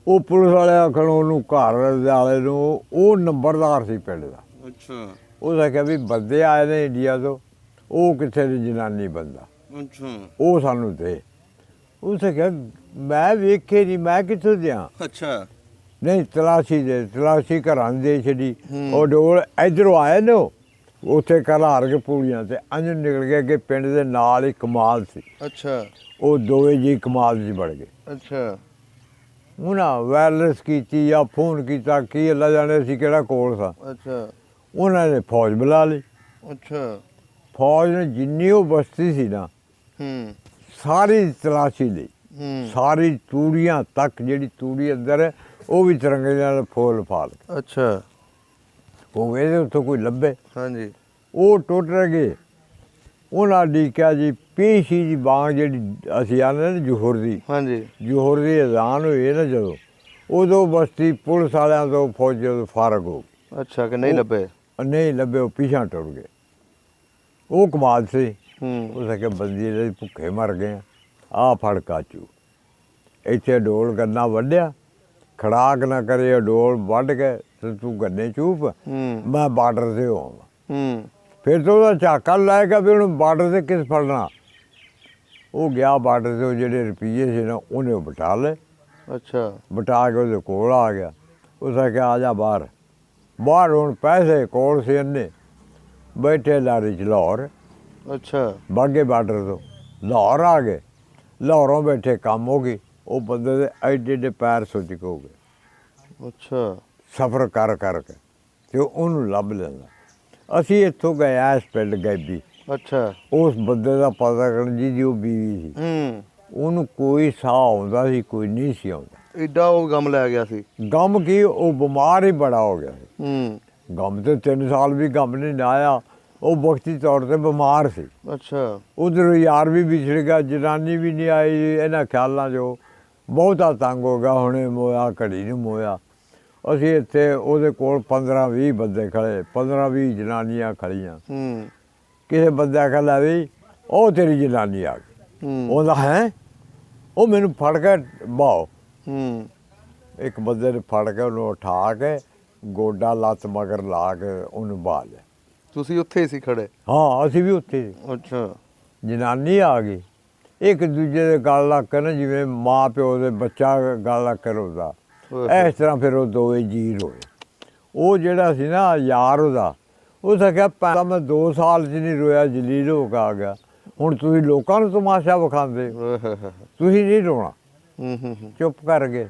ਉਹ ਪੁਲਿਸ ਵਾਲੇ ਆਖਣ ਉਹਨੂੰ ਘਰ ਵਾਲੇ ਨੂੰ, ਉਹ ਨੰਬਰਦਾਰ ਸੀ ਪਿੰਡ ਦਾ। ਅੱਛਾ। ਉਹ ਆਖਿਆ ਵੀ ਬੰਦੇ ਆਏ ਨੇ ਇੰਡੀਆ ਤੋਂ, ਉਹ ਕਿੱਥੇ ਦੀ ਜਨਾਨੀ ਬੰਦਾ। ਅੱਛਾ। ਉਹ ਸਾਨੂੰ ਦੇ। ਉਸ ਆਖਿਆ ਮੈਂ ਵੇਖੇ ਨਹੀਂ, ਮੈਂ ਕਿੱਥੋਂ ਦਿਆਂ। ਅੱਛਾ। ਨਹੀਂ ਤਲਾਸ਼ੀ ਦੇ, ਤਲਾਸ਼ੀ ਘਰਾਂ ਦੇ ਛੱਡੀ। ਉਹ ਡੋਲ ਇੱਧਰੋਂ ਆਏ ਨੇ, ਉੱਥੇ ਘਲਾਰ ਕੇ ਪੂੜੀਆਂ ਤੇ ਅੰਜ ਨਿਕਲ ਗਏ। ਅੱਗੇ ਪਿੰਡ ਦੇ ਨਾਲ ਹੀ ਕਮਾਲ ਸੀ। ਅੱਛਾ। ਉਹ ਦੋਵੇਂ ਜੀ ਕਮਾਲ 'ਚ ਵੜ ਗਏ। ਅੱਛਾ। ਉਹਨਾਂ ਵਾਇਰਲੈਸ ਕੀਤੀ ਜਾਂ ਫੋਨ ਕੀਤਾ, ਕੀ ਅੱਲਾ ਜਾਣੇ ਸੀ ਕਿਹੜਾ ਕੋਲ ਸਾਂ। ਅੱਛਾ। ਉਹਨਾਂ ਨੇ ਫੌਜ ਬੁਲਾ ਲਈ। ਅੱਛਾ। ਫੌਜ ਨੇ ਜਿੰਨੀ ਉਹ ਬਸਤੀ ਸੀ ਨਾ, ਸਾਰੀ ਤਲਾਸ਼ੀ ਲਈ। ਸਾਰੀ ਤੂੜੀਆਂ ਤੱਕ, ਜਿਹੜੀ ਤੂੜੀ ਅੰਦਰ ਹੈ ਉਹ ਵੀ ਤਿਰੰਗੇ ਨਾਲ ਫੋਲ ਫਾਲ। ਅੱਛਾ। ਹੋਵੇ ਤੇ ਉੱਥੋਂ ਕੋਈ ਲੱਭੇ। ਹਾਂਜੀ। ਉਹ ਟੁੱਟ ਗਏ। ਉਹਨਾਂ ਡੀਕਿਆ ਜੀ ਪੀਸ਼ੀ ਦੀ ਬਾਂਗ, ਜਿਹੜੀ ਅਸੀਂ ਆਉਂਦੇ ਨਾ ਜੋਹਰ ਦੀ। ਹਾਂਜੀ। ਜੋਹਰ ਦੀ ਅਜ਼ਾਨ ਹੋਈ ਨਾ ਜਦੋਂ, ਉਦੋਂ ਬਸਤੀ ਪੁਲਿਸ ਵਾਲਿਆਂ ਤੋਂ ਫੌਜ ਫਾਰਗ ਹੋ ਗਈ। ਅੱਛਾ। ਕਿ ਨਹੀਂ ਲੱਭੇ। ਨਹੀਂ ਲੱਭੇ, ਉਹ ਪਿਛਾਂ ਟੁੱਟ ਗਏ। ਉਹ ਕਮਾਲ ਸੀ। ਉਸ ਆਖਿਆ ਬੰਦੀ ਦੇ ਭੁੱਖੇ ਮਰ ਗਏ। ਆਹ ਫੜ ਕਾਚੂ, ਇੱਥੇ ਡੋਲ ਗੰਨਾ ਵੱਢਿਆ, ਖੜਾਕ ਨਾ ਕਰੇ ਡੋਲ ਵੱਢ ਕੇ ਤੇ ਤੂੰ ਗੰਨੇ ਚੂਪ, ਮੈਂ ਬਾਰਡਰ 'ਤੇ ਹੋਵਾਂ। ਫਿਰ ਤਾਂ ਉਹਦਾ ਝਾਕਾ ਲਾਏਗਾ ਵੀ ਉਹਨੂੰ ਬਾਰਡਰ 'ਤੇ ਕਿਸ ਫੜਨਾ। ਉਹ ਗਿਆ ਬਾਰਡਰ 'ਤੇ, ਉਹ ਜਿਹੜੇ ਰੁਪਈਏ ਸੀ ਨਾ ਉਹਨੇ ਉਹ ਬਟਾ ਲਏ। ਅੱਛਾ। ਬਟਾ ਕੇ ਉਹਦੇ ਕੋਲ ਆ ਗਿਆ। ਉਸ ਆਖਿਆ ਆ ਜਾ ਬਾਹਰ। ਬਾਹਰ ਹੁਣ ਪੈਸੇ ਕੋਲ ਸੀ ਇੰਨੇ, ਬੈਠੇ ਲਾਰੀ 'ਚ ਲਾਹੌਰ। ਅੱਛਾ। ਬਾਗੇ ਬਾਰਡਰ ਤੋਂ ਲਾਹੌਰ ਆ ਗਏ। ਲਾਹੌਰੋਂ ਬੈਠੇ ਕੰਮ ਹੋ ਗਈ। ਉਹ ਬੰਦੇ ਦੇ ਐਡੇ ਐਡੇ ਪੈਰ ਸੁੱਜ ਕੇ ਹੋ ਗਏ। ਅੱਛਾ। ਸਫ਼ਰ ਕਰ ਕਰਕੇ ਅਤੇ ਉਹਨੂੰ ਲੱਭ ਲੈਂਦਾ। ਅਸੀਂ ਇੱਥੋਂ ਗਏ ਇਸ ਪਿੰਡ ਗੈਬੀ। ਅੱਛਾ। ਉਸ ਬੰਦੇ ਦਾ ਪਤਾ ਕਰਨ ਜਿਹਦੀ ਉਹ ਬੀਵੀ ਸੀ, ਉਹਨੂੰ ਕੋਈ ਸਾਹ ਆਉਂਦਾ ਸੀ, ਕੋਈ ਨਹੀਂ ਸੀ ਆਉਂਦਾ। ਏਡਾ ਉਹ ਗਮ ਲੈ ਗਿਆ ਸੀ। ਗਮ ਕੀ, ਉਹ ਬਿਮਾਰ ਹੀ ਬੜਾ ਹੋ ਗਿਆ ਸੀ। ਗਮ ਤੇ 3 ਸਾਲ ਵੀ ਗਮ ਨਹੀਂ ਆਇਆ। ਉਹ ਵਕਤੀ ਤੌਰ 'ਤੇ ਬਿਮਾਰ ਸੀ। ਅੱਛਾ। ਉਧਰੋਂ ਯਾਰ ਵੀ ਵਿਛੜ ਗਿਆ, ਜਨਾਨੀ ਵੀ ਨਹੀਂ ਆਈ, ਇਹਨਾਂ ਖਿਆਲਾਂ 'ਚੋਂ ਬਹੁਤਾ ਤੰਗ ਹੋ ਗਿਆ, ਹੁਣੇ ਮੋਇਆ ਘੜੀ ਨੂੰ ਮੋਇਆ। ਅਸੀਂ ਇੱਥੇ ਉਹਦੇ ਕੋਲ 15-20 ਬੰਦੇ ਖੜ੍ਹੇ, 15-20 ਜਨਾਨੀਆਂ ਖੜ੍ਹੀਆਂ। ਕਿਸੇ ਬੰਦੇ ਆਖਿਆ ਵੀ ਉਹ ਤੇਰੀ ਜਨਾਨੀ ਆ ਗਈ। ਉਹਦਾ ਹੈ ਉਹ ਮੈਨੂੰ ਫੜ ਕੇ ਬਾਓ। ਇੱਕ ਬੰਦੇ ਨੇ ਫੜ ਕੇ ਉਹਨੂੰ ਉਠਾ ਕੇ ਗੋਡਾ ਲੱਤ ਮਗਰ ਲਾ ਕੇ ਉਹਨੂੰ ਬਾਹ ਲਿਆ। ਤੁਸੀਂ ਉੱਥੇ ਹੀ ਸੀ ਖੜੇ? ਹਾਂ, ਅਸੀਂ ਵੀ ਉੱਥੇ ਸੀ। ਅੱਛਾ। ਜਨਾਨੀ ਆ ਗਈ, ਇੱਕ ਦੂਜੇ ਦੇ ਗੱਲ ਲੱਗ ਕੇ ਨਾ, ਜਿਵੇਂ ਮਾਂ ਪਿਓ ਦੇ ਬੱਚਾ ਗੱਲ ਲੱਗ ਕੇ ਰੋਂਦਾ, ਇਸ ਤਰ੍ਹਾਂ ਫਿਰ ਉਹ ਦੋਵੇਂ ਜੀਰ ਹੋਏ। ਉਹ ਜਿਹੜਾ ਸੀ ਨਾ ਯਾਰ ਉਹਦਾ, ਉਸ ਆਖਿਆ ਪਹਿਲਾਂ ਮੈਂ 2 ਸਾਲ 'ਚ ਨਹੀਂ ਰੋਇਆ, ਜਲੀਲ ਹੋ ਕੇ ਆ ਗਿਆ, ਹੁਣ ਤੁਸੀਂ ਲੋਕਾਂ ਨੂੰ ਤਮਾਸ਼ਾ ਵਿਖਾਉਂਦੇ, ਤੁਸੀਂ ਨਹੀਂ ਰੋਣਾ। ਚੁੱਪ ਕਰ ਗਏ।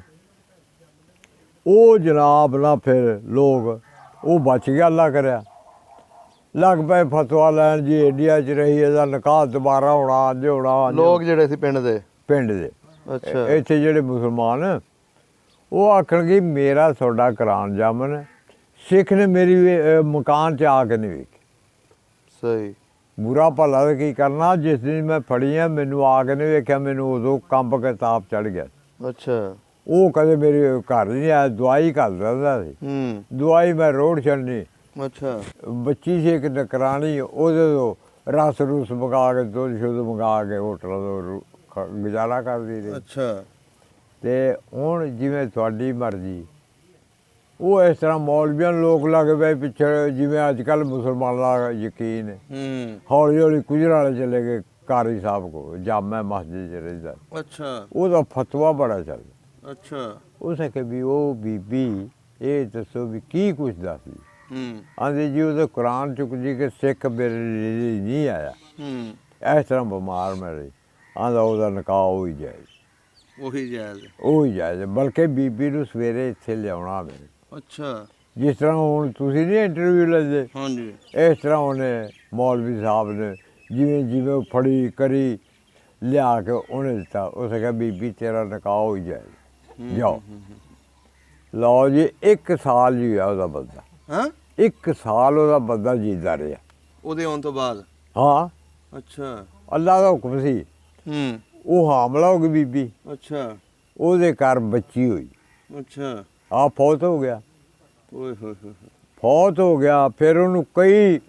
ਉਹ ਜਨਾਬ ਨਾ ਫਿਰ ਲੋਕ, ਉਹ ਬਚ ਗਿਆ, ਅੱਲਾ ਕਰਿਆ, ਲੱਗ ਪਏ ਫਤਵਾ ਲੈਣ ਜੀ ਇੰਡੀਆ 'ਚ ਰਹੀ, ਇਹਦਾ ਨਿਕਾਹ ਦੁਬਾਰਾ ਹੋਣਾ, ਅੱਜ ਹੋਣਾ। ਲੋਕ ਜਿਹੜੇ ਸੀ ਪਿੰਡ ਦੇ? ਪਿੰਡ ਦੇ। ਅੱਛਾ। ਇੱਥੇ ਜਿਹੜੇ ਮੁਸਲਮਾਨ ਉਹ ਆਖਣਗੇ ਮੇਰਾ ਤੁਹਾਡਾ ਕੁਰਾਨ ਜਾਮਨ, ਸਿੱਖ ਨੇ ਮੇਰੀ ਮਕਾਨ 'ਚ ਆ ਕੇ ਨਹੀਂ ਵੇਖੀ। ਸਹੀ। ਬੁਰਾ ਭਲਾ ਤਾਂ ਕੀ ਕਰਨਾ, ਜਿਸ ਦਿਨ ਮੈਂ ਫੜੀ ਆ ਮੈਨੂੰ ਆ ਕੇ ਨਹੀਂ ਵੇਖਿਆ, ਮੈਨੂੰ ਉਦੋਂ ਕੰਬ ਕੇ ਤਾਪ ਚੜ੍ਹ ਗਿਆ। ਅੱਛਾ। ਉਹ ਕਦੇ ਮੇਰੇ ਘਰ ਨਹੀਂ ਆਇਆ, ਦਵਾਈ ਘਰ ਦਿੰਦਾ ਸੀ, ਦਵਾਈ ਮੈਂ ਰੋਡ ਛੱਡਣੀ। ਅੱਛਾ। ਬੱਚੀ ਸੀ ਇੱਕ ਨਕਰਾਣੀ, ਉਹਦੇ ਤੋਂ ਰਸ ਰੁਸ ਮੰਗਾ ਕੇ, ਦੁੱਧ ਸ਼ੁੱਧ ਮੰਗਾ ਕੇ ਹੋਟਲਾਂ ਤੋਂ ਗੁਜ਼ਾਰਾ ਕਰਦੀ ਰਹੀ। ਅੱਛਾ। ਅਤੇ ਹੁਣ ਜਿਵੇਂ ਤੁਹਾਡੀ ਮਰਜ਼ੀ, ਉਹ ਇਸ ਤਰ੍ਹਾਂ ਮੌਲਵੀਆਂ ਨੂੰ ਲੋਕ ਲੱਗ ਪਏ ਪਿੱਛੇ, ਜਿਵੇਂ ਅੱਜ ਕੱਲ੍ਹ ਮੁਸਲਮਾਨਾਂ ਦਾ ਯਕੀਨ ਹੈ। ਹੌਲੀ ਹੌਲੀ ਗੁਜਰਾਂ ਵਾਲੇ ਚਲੇ ਗਏ ਕਾਰੀ ਸਾਹਿਬ ਕੋਲ, ਜਾਮਾ ਮਸਜਿਦ 'ਚ ਰਹਿੰਦਾ। ਅੱਛਾ। ਉਹਦਾ ਫਤਵਾ ਬੜਾ ਚੱਲਦਾ। ਅੱਛਾ। ਉਸ ਕਿ ਵੀ ਉਹ ਬੀਬੀ ਇਹ ਦੱਸੋ ਵੀ ਕੀ ਕੁਛ ਦੱਸਦੀ। ਆਂਦੀ ਜੀ ਉਹਦੇ ਕੁਰਾਨ ਚੁੱਕ ਜੀ ਕਿ ਸਿੱਖ ਮੇਰੇ ਲਈ ਨਹੀਂ ਆਇਆ, ਇਸ ਤਰ੍ਹਾਂ ਬਿਮਾਰ ਮੈਂ ਰਹੀ। ਆਂਦਾ ਉਹਦਾ ਨਿਕਾਹ ਉਹੀ ਜਾਇਜ਼। ਉਹੀ ਜਾਇਜ਼? ਉਹੀ ਜਾਇਜ਼। ਬਲਕਿ ਬੀਬੀ ਨੂੰ ਸਵੇਰੇ ਇੱਥੇ ਲਿਆਉਣਾ ਮੇਰੇ। ਅੱਛਾ। ਜਿਸ ਤਰ੍ਹਾਂ ਹੁਣ ਤੁਸੀਂ ਨਹੀਂ ਇੰਟਰਵਿਊ ਲੈਂਦੇ, ਹਾਂਜੀ, ਇਸ ਤਰ੍ਹਾਂ ਉਹਨੇ ਮੌਲਵੀ ਸਾਹਿਬ ਨੇ ਜਿਵੇਂ ਜਿਵੇਂ ਉਹ ਫੜੀ ਕਰੀ ਲਿਆ ਕੇ ਉਹਨੇ ਦਿੱਤਾ। ਉਸ ਕਿਹਾ ਬੀਬੀ ਤੇਰਾ ਨਿਕਾਹ ਹੋਈ ਜਾਏ, ਜਾਓ। ਲਓ ਜੀ, 1 ਸਾਲ ਜੀ ਹੋਇਆ ਉਹਦਾ ਬੰਦਾ। ਹਾਂ, 1 ਸਾਲ ਉਹਦਾ ਬੰਦਾ ਜੀਂਦਾ ਰਿਹਾ ਉਹਦੇ ਆਉਣ ਤੋਂ ਬਾਅਦ। ਹਾਂ। ਅੱਛਾ। ਅੱਲਾ ਦਾ ਹੁਕਮ ਸੀ। ਉਹ ਹਾਮਲਾ ਹੋ ਗਈ ਬੀਬੀ। ਅੱਛਾ। ਉਹਦੇ ਘਰ ਬੱਚੀ ਹੋਈ। ਅੱਛਾ। ਆ ਫੌਤ ਹੋ ਗਿਆ। ਓਏ ਹੋਏ ਹੋਏ। ਫੌਤ ਹੋ ਗਿਆ। ਫਿਰ ਉਹਨੂੰ ਕਈ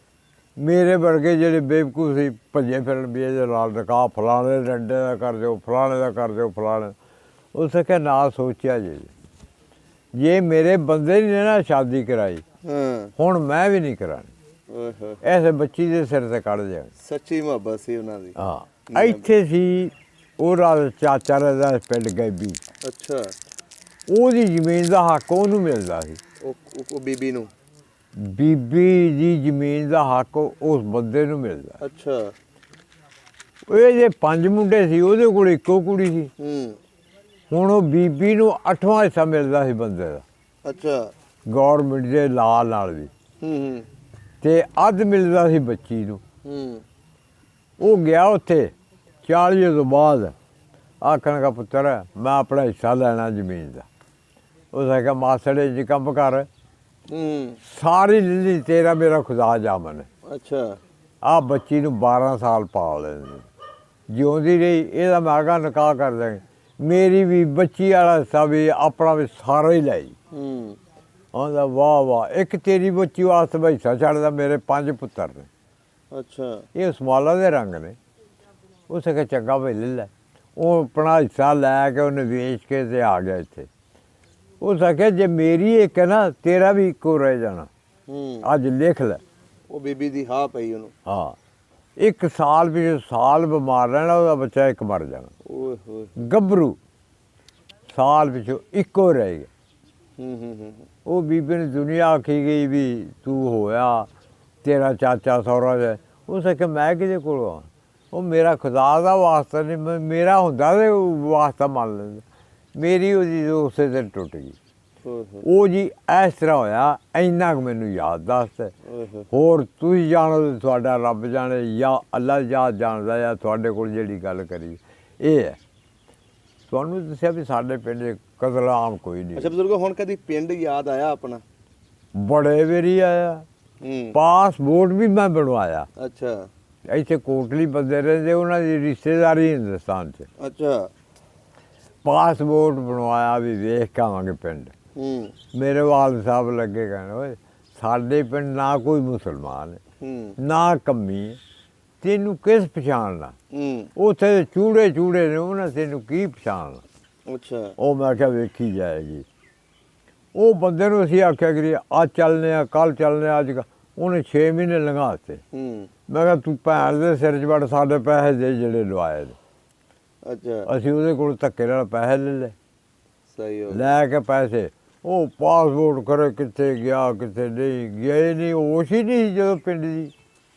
ਮੇਰੇ ਵਰਗੇ ਜਿਹੜੇ ਬੇਵਕੂਫ ਸੀ ਭੱਜੇ ਫਿਰਨ ਵੀ ਇਹਦੇ ਨਾਲ ਨਿਕਾਹ ਫਲਾਣੇ ਡੰਡੇ ਦਾ ਕਰ ਦਿਓ, ਫਲਾਣੇ ਦਾ ਕਰ ਦਿਓ, ਫਲਾਣੇ। ਉਸ ਕਿਹਾ ਨਾ ਸੋਚਿਆ ਜੇ ਮੇਰੇ ਬੰਦੇ ਨੇ ਨਾ ਸ਼ਾਦੀ ਕਰਾਈ, ਹੁਣ ਮੈਂ ਵੀ ਨਹੀਂ ਕਰਾਣੀ। ਐਸੇ ਬੱਚੀ ਦੇ ਸਿਰ ਤੇ ਕੱਢ ਦਿਆ। ਸੱਚੀ ਮੁਹੱਬਤ ਸੀ ਉਹਨਾਂ ਦੀ। ਹਾਂ। ਇੱਥੇ ਸੀ ਉਹਦਾ ਚਾਚਾ ਰਹਿੰਦਾ ਪਿੰਡ ਗੈਬੀ। ਅੱਛਾ। ਉਹਦੀ ਜ਼ਮੀਨ ਦਾ ਹੱਕ ਉਹਨੂੰ ਮਿਲਦਾ ਸੀ। ਉਹ ਬੀਬੀ ਨੂੰ? ਬੀਬੀ ਦੀ ਜ਼ਮੀਨ ਦਾ ਹੱਕ ਉਸ ਬੰਦੇ ਨੂੰ ਮਿਲਦਾ। ਅੱਛਾ। ਇਹ ਜੇ 5 ਮੁੰਡੇ ਸੀ, ਉਹਦੇ ਕੋਲ ਇੱਕੋ ਕੁੜੀ ਸੀ। ਹੁਣ ਉਹ ਬੀਬੀ ਨੂੰ 8ਵਾਂ ਹਿੱਸਾ ਮਿਲਦਾ ਸੀ ਬੰਦੇ ਦਾ। ਅੱਛਾ। ਗੌਰਮੈਂਟ ਦੇ ਲਾ ਨਾਲ ਵੀ। ਅਤੇ ਅੱਧ ਮਿਲਦਾ ਸੀ ਬੱਚੀ ਨੂੰ। ਉਹ ਗਿਆ ਉੱਥੇ 40 ਤੋਂ ਬਾਅਦ, ਆਖਣ ਦਾ ਪੁੱਤਰ ਮੈਂ ਆਪਣਾ ਹਿੱਸਾ ਲੈਣਾ ਜ਼ਮੀਨ ਦਾ। ਉਸ ਆਖਿਆ ਮਾਸੜੇ ਜੀ ਕੰਮ ਕਰ, ਸਾਰੀ ਲਿਲੀ ਤੇਰਾ ਮੇਰਾ ਖੁਦਾ ਜਾਮਨ। ਅੱਛਾ। ਆਹ ਬੱਚੀ ਨੂੰ 12 ਸਾਲ ਪਾਲ ਲੈਂਦੇ, ਜਿਉਂਦੀ ਰਹੀ, ਇਹਦਾ ਮੈਂ ਆਗਾ ਨਿਕਾਹ ਕਰ ਦਾਂਗੇ। ਮੇਰੀ ਵੀ ਬੱਚੀ ਵਾਲਾ ਹਿੱਸਾ ਵੀ ਆਪਣਾ ਵੀ ਸਾਰਾ ਹੀ ਲੈ ਜੀ। ਆਂਦਾ ਵਾਹ ਵਾਹ, ਇੱਕ ਤੇਰੀ ਬੱਚੀ ਵਾਸਤੇ ਮੈਂ ਹਿੱਸਾ ਛੱਡਦਾ, ਮੇਰੇ 5 ਪੁੱਤਰ ਨੇ। ਅੱਛਾ। ਇਹ ਉਸਮਾਲਾ ਦੇ ਰੰਗ ਨੇ। ਉਸ ਕਿਹਾ ਚੰਗਾ ਭਾਈ ਲੈ ਲੈ। ਉਹ ਆਪਣਾ ਹਿੱਸਾ ਲੈ ਕੇ ਉਹਨੇ ਵੇਚ ਕੇ ਤੇ ਆ ਗਿਆ ਇੱਥੇ। ਉਸ ਆਖਿਆ ਜੇ ਮੇਰੀ ਇੱਕ ਹੈ ਨਾ, ਤੇਰਾ ਵੀ ਇੱਕੋ ਰਹਿ ਜਾਣਾ, ਅੱਜ ਲਿਖ ਲੈ। ਉਹ ਬੀਬੀ ਦੀ ਹਾਂ ਪਈ ਉਹਨੂੰ। ਹਾਂ। 1 ਸਾਲ ਪਿੱਛੇ ਸਾਲ ਬਿਮਾਰ ਰਹਿਣਾ, ਉਹਦਾ ਬੱਚਾ ਇੱਕ ਮਰ ਜਾਣਾ। ਓਏ ਹੋਏ। ਗੱਭਰੂ ਸਾਲ ਪਿੱਛੋਂ ਇੱਕੋ ਰਹਿ ਗਿਆ। ਉਹ ਬੀਬੀ ਨੂੰ ਦੁਨੀਆ ਆਖੀ ਗਈ ਵੀ ਤੂੰ ਹੋਇਆ ਤੇਰਾ ਚਾਚਾ ਸਹੁਰਾ ਜਾ। ਉਸ ਆਖਿਆ ਮੈਂ ਕਿਹਦੇ ਕੋਲੋਂ ਆ, ਉਹ ਮੇਰਾ ਖੁਦਾ ਦਾ ਵਾਸਤਾ ਨਹੀਂ, ਮੇਰਾ ਹੁੰਦਾ ਤਾਂ ਵਾਸਤਾ ਮੰਨ ਲੈਂਦਾ। ਮੇਰੀ ਉਹਦੀ ਉਸੇ ਦਿਨ ਟੁੱਟ ਗਈ। ਉਹ ਜੀ ਇਸ ਤਰ੍ਹਾਂ ਹੋਇਆ। ਇੰਨਾ ਕੁ ਮੈਨੂੰ ਯਾਦ ਦੱਸ, ਹੋਰ ਤੁਸੀਂ ਜਾਣੋ ਤੁਹਾਡਾ ਰੱਬ ਜਾਣੇ ਜਾਂ ਅੱਲਾ ਯਾਦ ਜਾਣਦਾ, ਜਾਂ ਤੁਹਾਡੇ ਕੋਲ ਜਿਹੜੀ ਗੱਲ ਕਰੀ ਇਹ ਹੈ। ਤੁਹਾਨੂੰ ਦੱਸਿਆ ਵੀ ਸਾਡੇ ਪਿੰਡ ਕਤਲ ਆਮ ਕੋਈ ਨਹੀਂ। ਅੱਛਾ ਬਜ਼ੁਰਗੋ, ਹੁਣ ਕਦੀ ਪਿੰਡ ਯਾਦ ਆਇਆ ਆਪਣਾ? ਬੜੇ ਵਾਰੀ ਆਇਆ। ਪਾਸਪੋਰਟ ਵੀ ਮੈਂ ਬਣਵਾਇਆ। ਅੱਛਾ। ਇੱਥੇ ਕੋਟਲੀ ਬੰਦੇ ਰਹਿੰਦੇ, ਉਹਨਾਂ ਦੀ ਰਿਸ਼ਤੇਦਾਰੀ ਹਿੰਦੁਸਤਾਨ 'ਚ। ਅੱਛਾ। ਪਾਸਪੋਰਟ ਬਣਵਾਇਆ ਵੀ ਵੇਖ ਕੇ ਆਵਾਂਗੇ ਪਿੰਡ। ਮੇਰੇ ਵਾਲਦ ਸਾਹਿਬ ਲੱਗੇ ਕਹਿਣ, ਓਏ ਸਾਡੇ ਪਿੰਡ ਨਾ ਕੋਈ ਮੁਸਲਮਾਨ ਹੈ ਨਾ ਕੰਮੀ, ਤੈਨੂੰ ਕਿਸ ਪਛਾਣਨਾ? ਉੱਥੇ ਚੂੜੇ ਚੂੜੇ ਨੇ, ਉਹਨਾਂ ਤੈਨੂੰ ਕੀ ਪਛਾਣਨਾ? ਅੱਛਾ। ਉਹ ਮੈਂ ਕਿਹਾ ਵੇਖੀ ਜਾਏਗੀ। ਉਹ ਬੰਦੇ ਨੂੰ ਅਸੀਂ ਆਖਿਆ ਕਰੀਏ ਅੱਜ ਚੱਲਦੇ ਆ, ਕੱਲ੍ਹ ਚੱਲਦੇ ਆ, ਅੱਜ ਉਹਨੇ 6 ਮਹੀਨੇ ਲੰਘਾ ਦਿੱਤੇ। ਮੈਂ ਕਿਹਾ ਤੂੰ ਭੈਣ ਦੇ ਸਿਰ 'ਚ ਵੜ, ਸਾਡੇ ਪੈਸੇ ਦੇ ਜਿਹੜੇ ਲਵਾਏ ਨੇ। ਅੱਛਾ। ਅਸੀਂ ਉਹਦੇ ਕੋਲ ਧੱਕੇ ਨਾਲ ਪੈਸੇ ਲੈ ਲਏ। ਸਹੀ ਹੋ ਲੈ ਕੇ ਪੈਸੇ, ਉਹ ਪਾਸਪੋਰਟ ਕਰੇ ਕਿੱਥੇ ਗਿਆ ਕਿੱਥੇ ਨਹੀਂ ਗਿਆ, ਨਹੀਂ ਹੋਸ਼ ਹੀ ਨਹੀਂ ਜਦੋਂ ਪਿੰਡ ਦੀ।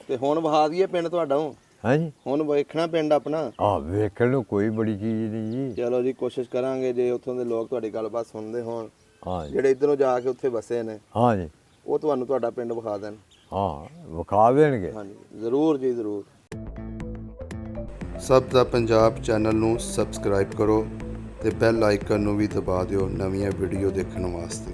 ਤੇ ਹੁਣ ਵਿਖਾ ਦਈਏ ਪਿੰਡ ਤੁਹਾਡਾ? ਹਾਂਜੀ, ਹੁਣ ਵੇਖਣਾ ਪਿੰਡ ਆਪਣਾ? ਵੇਖਣ ਨੂੰ ਕੋਈ ਬੜੀ ਚੀਜ਼ ਨਹੀਂ ਜੀ। ਚਲੋ ਜੀ, ਕੋਸ਼ਿਸ਼ ਕਰਾਂਗੇ ਜੇ ਉੱਥੋਂ ਦੇ ਲੋਕ ਤੁਹਾਡੀ ਗੱਲਬਾਤ ਸੁਣਦੇ ਹੋਣ, ਹਾਂਜੀ, ਜਿਹੜੇ ਇੱਧਰੋਂ ਜਾ ਕੇ ਉੱਥੇ ਵਸੇ ਨੇ, ਹਾਂਜੀ, ਉਹ ਤੁਹਾਨੂੰ ਤੁਹਾਡਾ ਪਿੰਡ ਵਿਖਾ ਦੇਣ। ਵਿਖਾ ਦੇਣਗੇ। ਹਾਂਜੀ, ਜ਼ਰੂਰ ਜੀ ਜ਼ਰੂਰ। ਸਭ ਦਾ ਪੰਜਾਬ ਚੈਨਲ ਨੂੰ ਸਬਸਕ੍ਰਾਈਬ ਕਰੋ ਤੇ ਬੈਲ ਆਈਕਨ ਨੂੰ ਵੀ ਦਬਾ ਦਿਓ ਨਵੀਆਂ ਵੀਡੀਓ ਦੇਖਣ ਵਾਸਤੇ।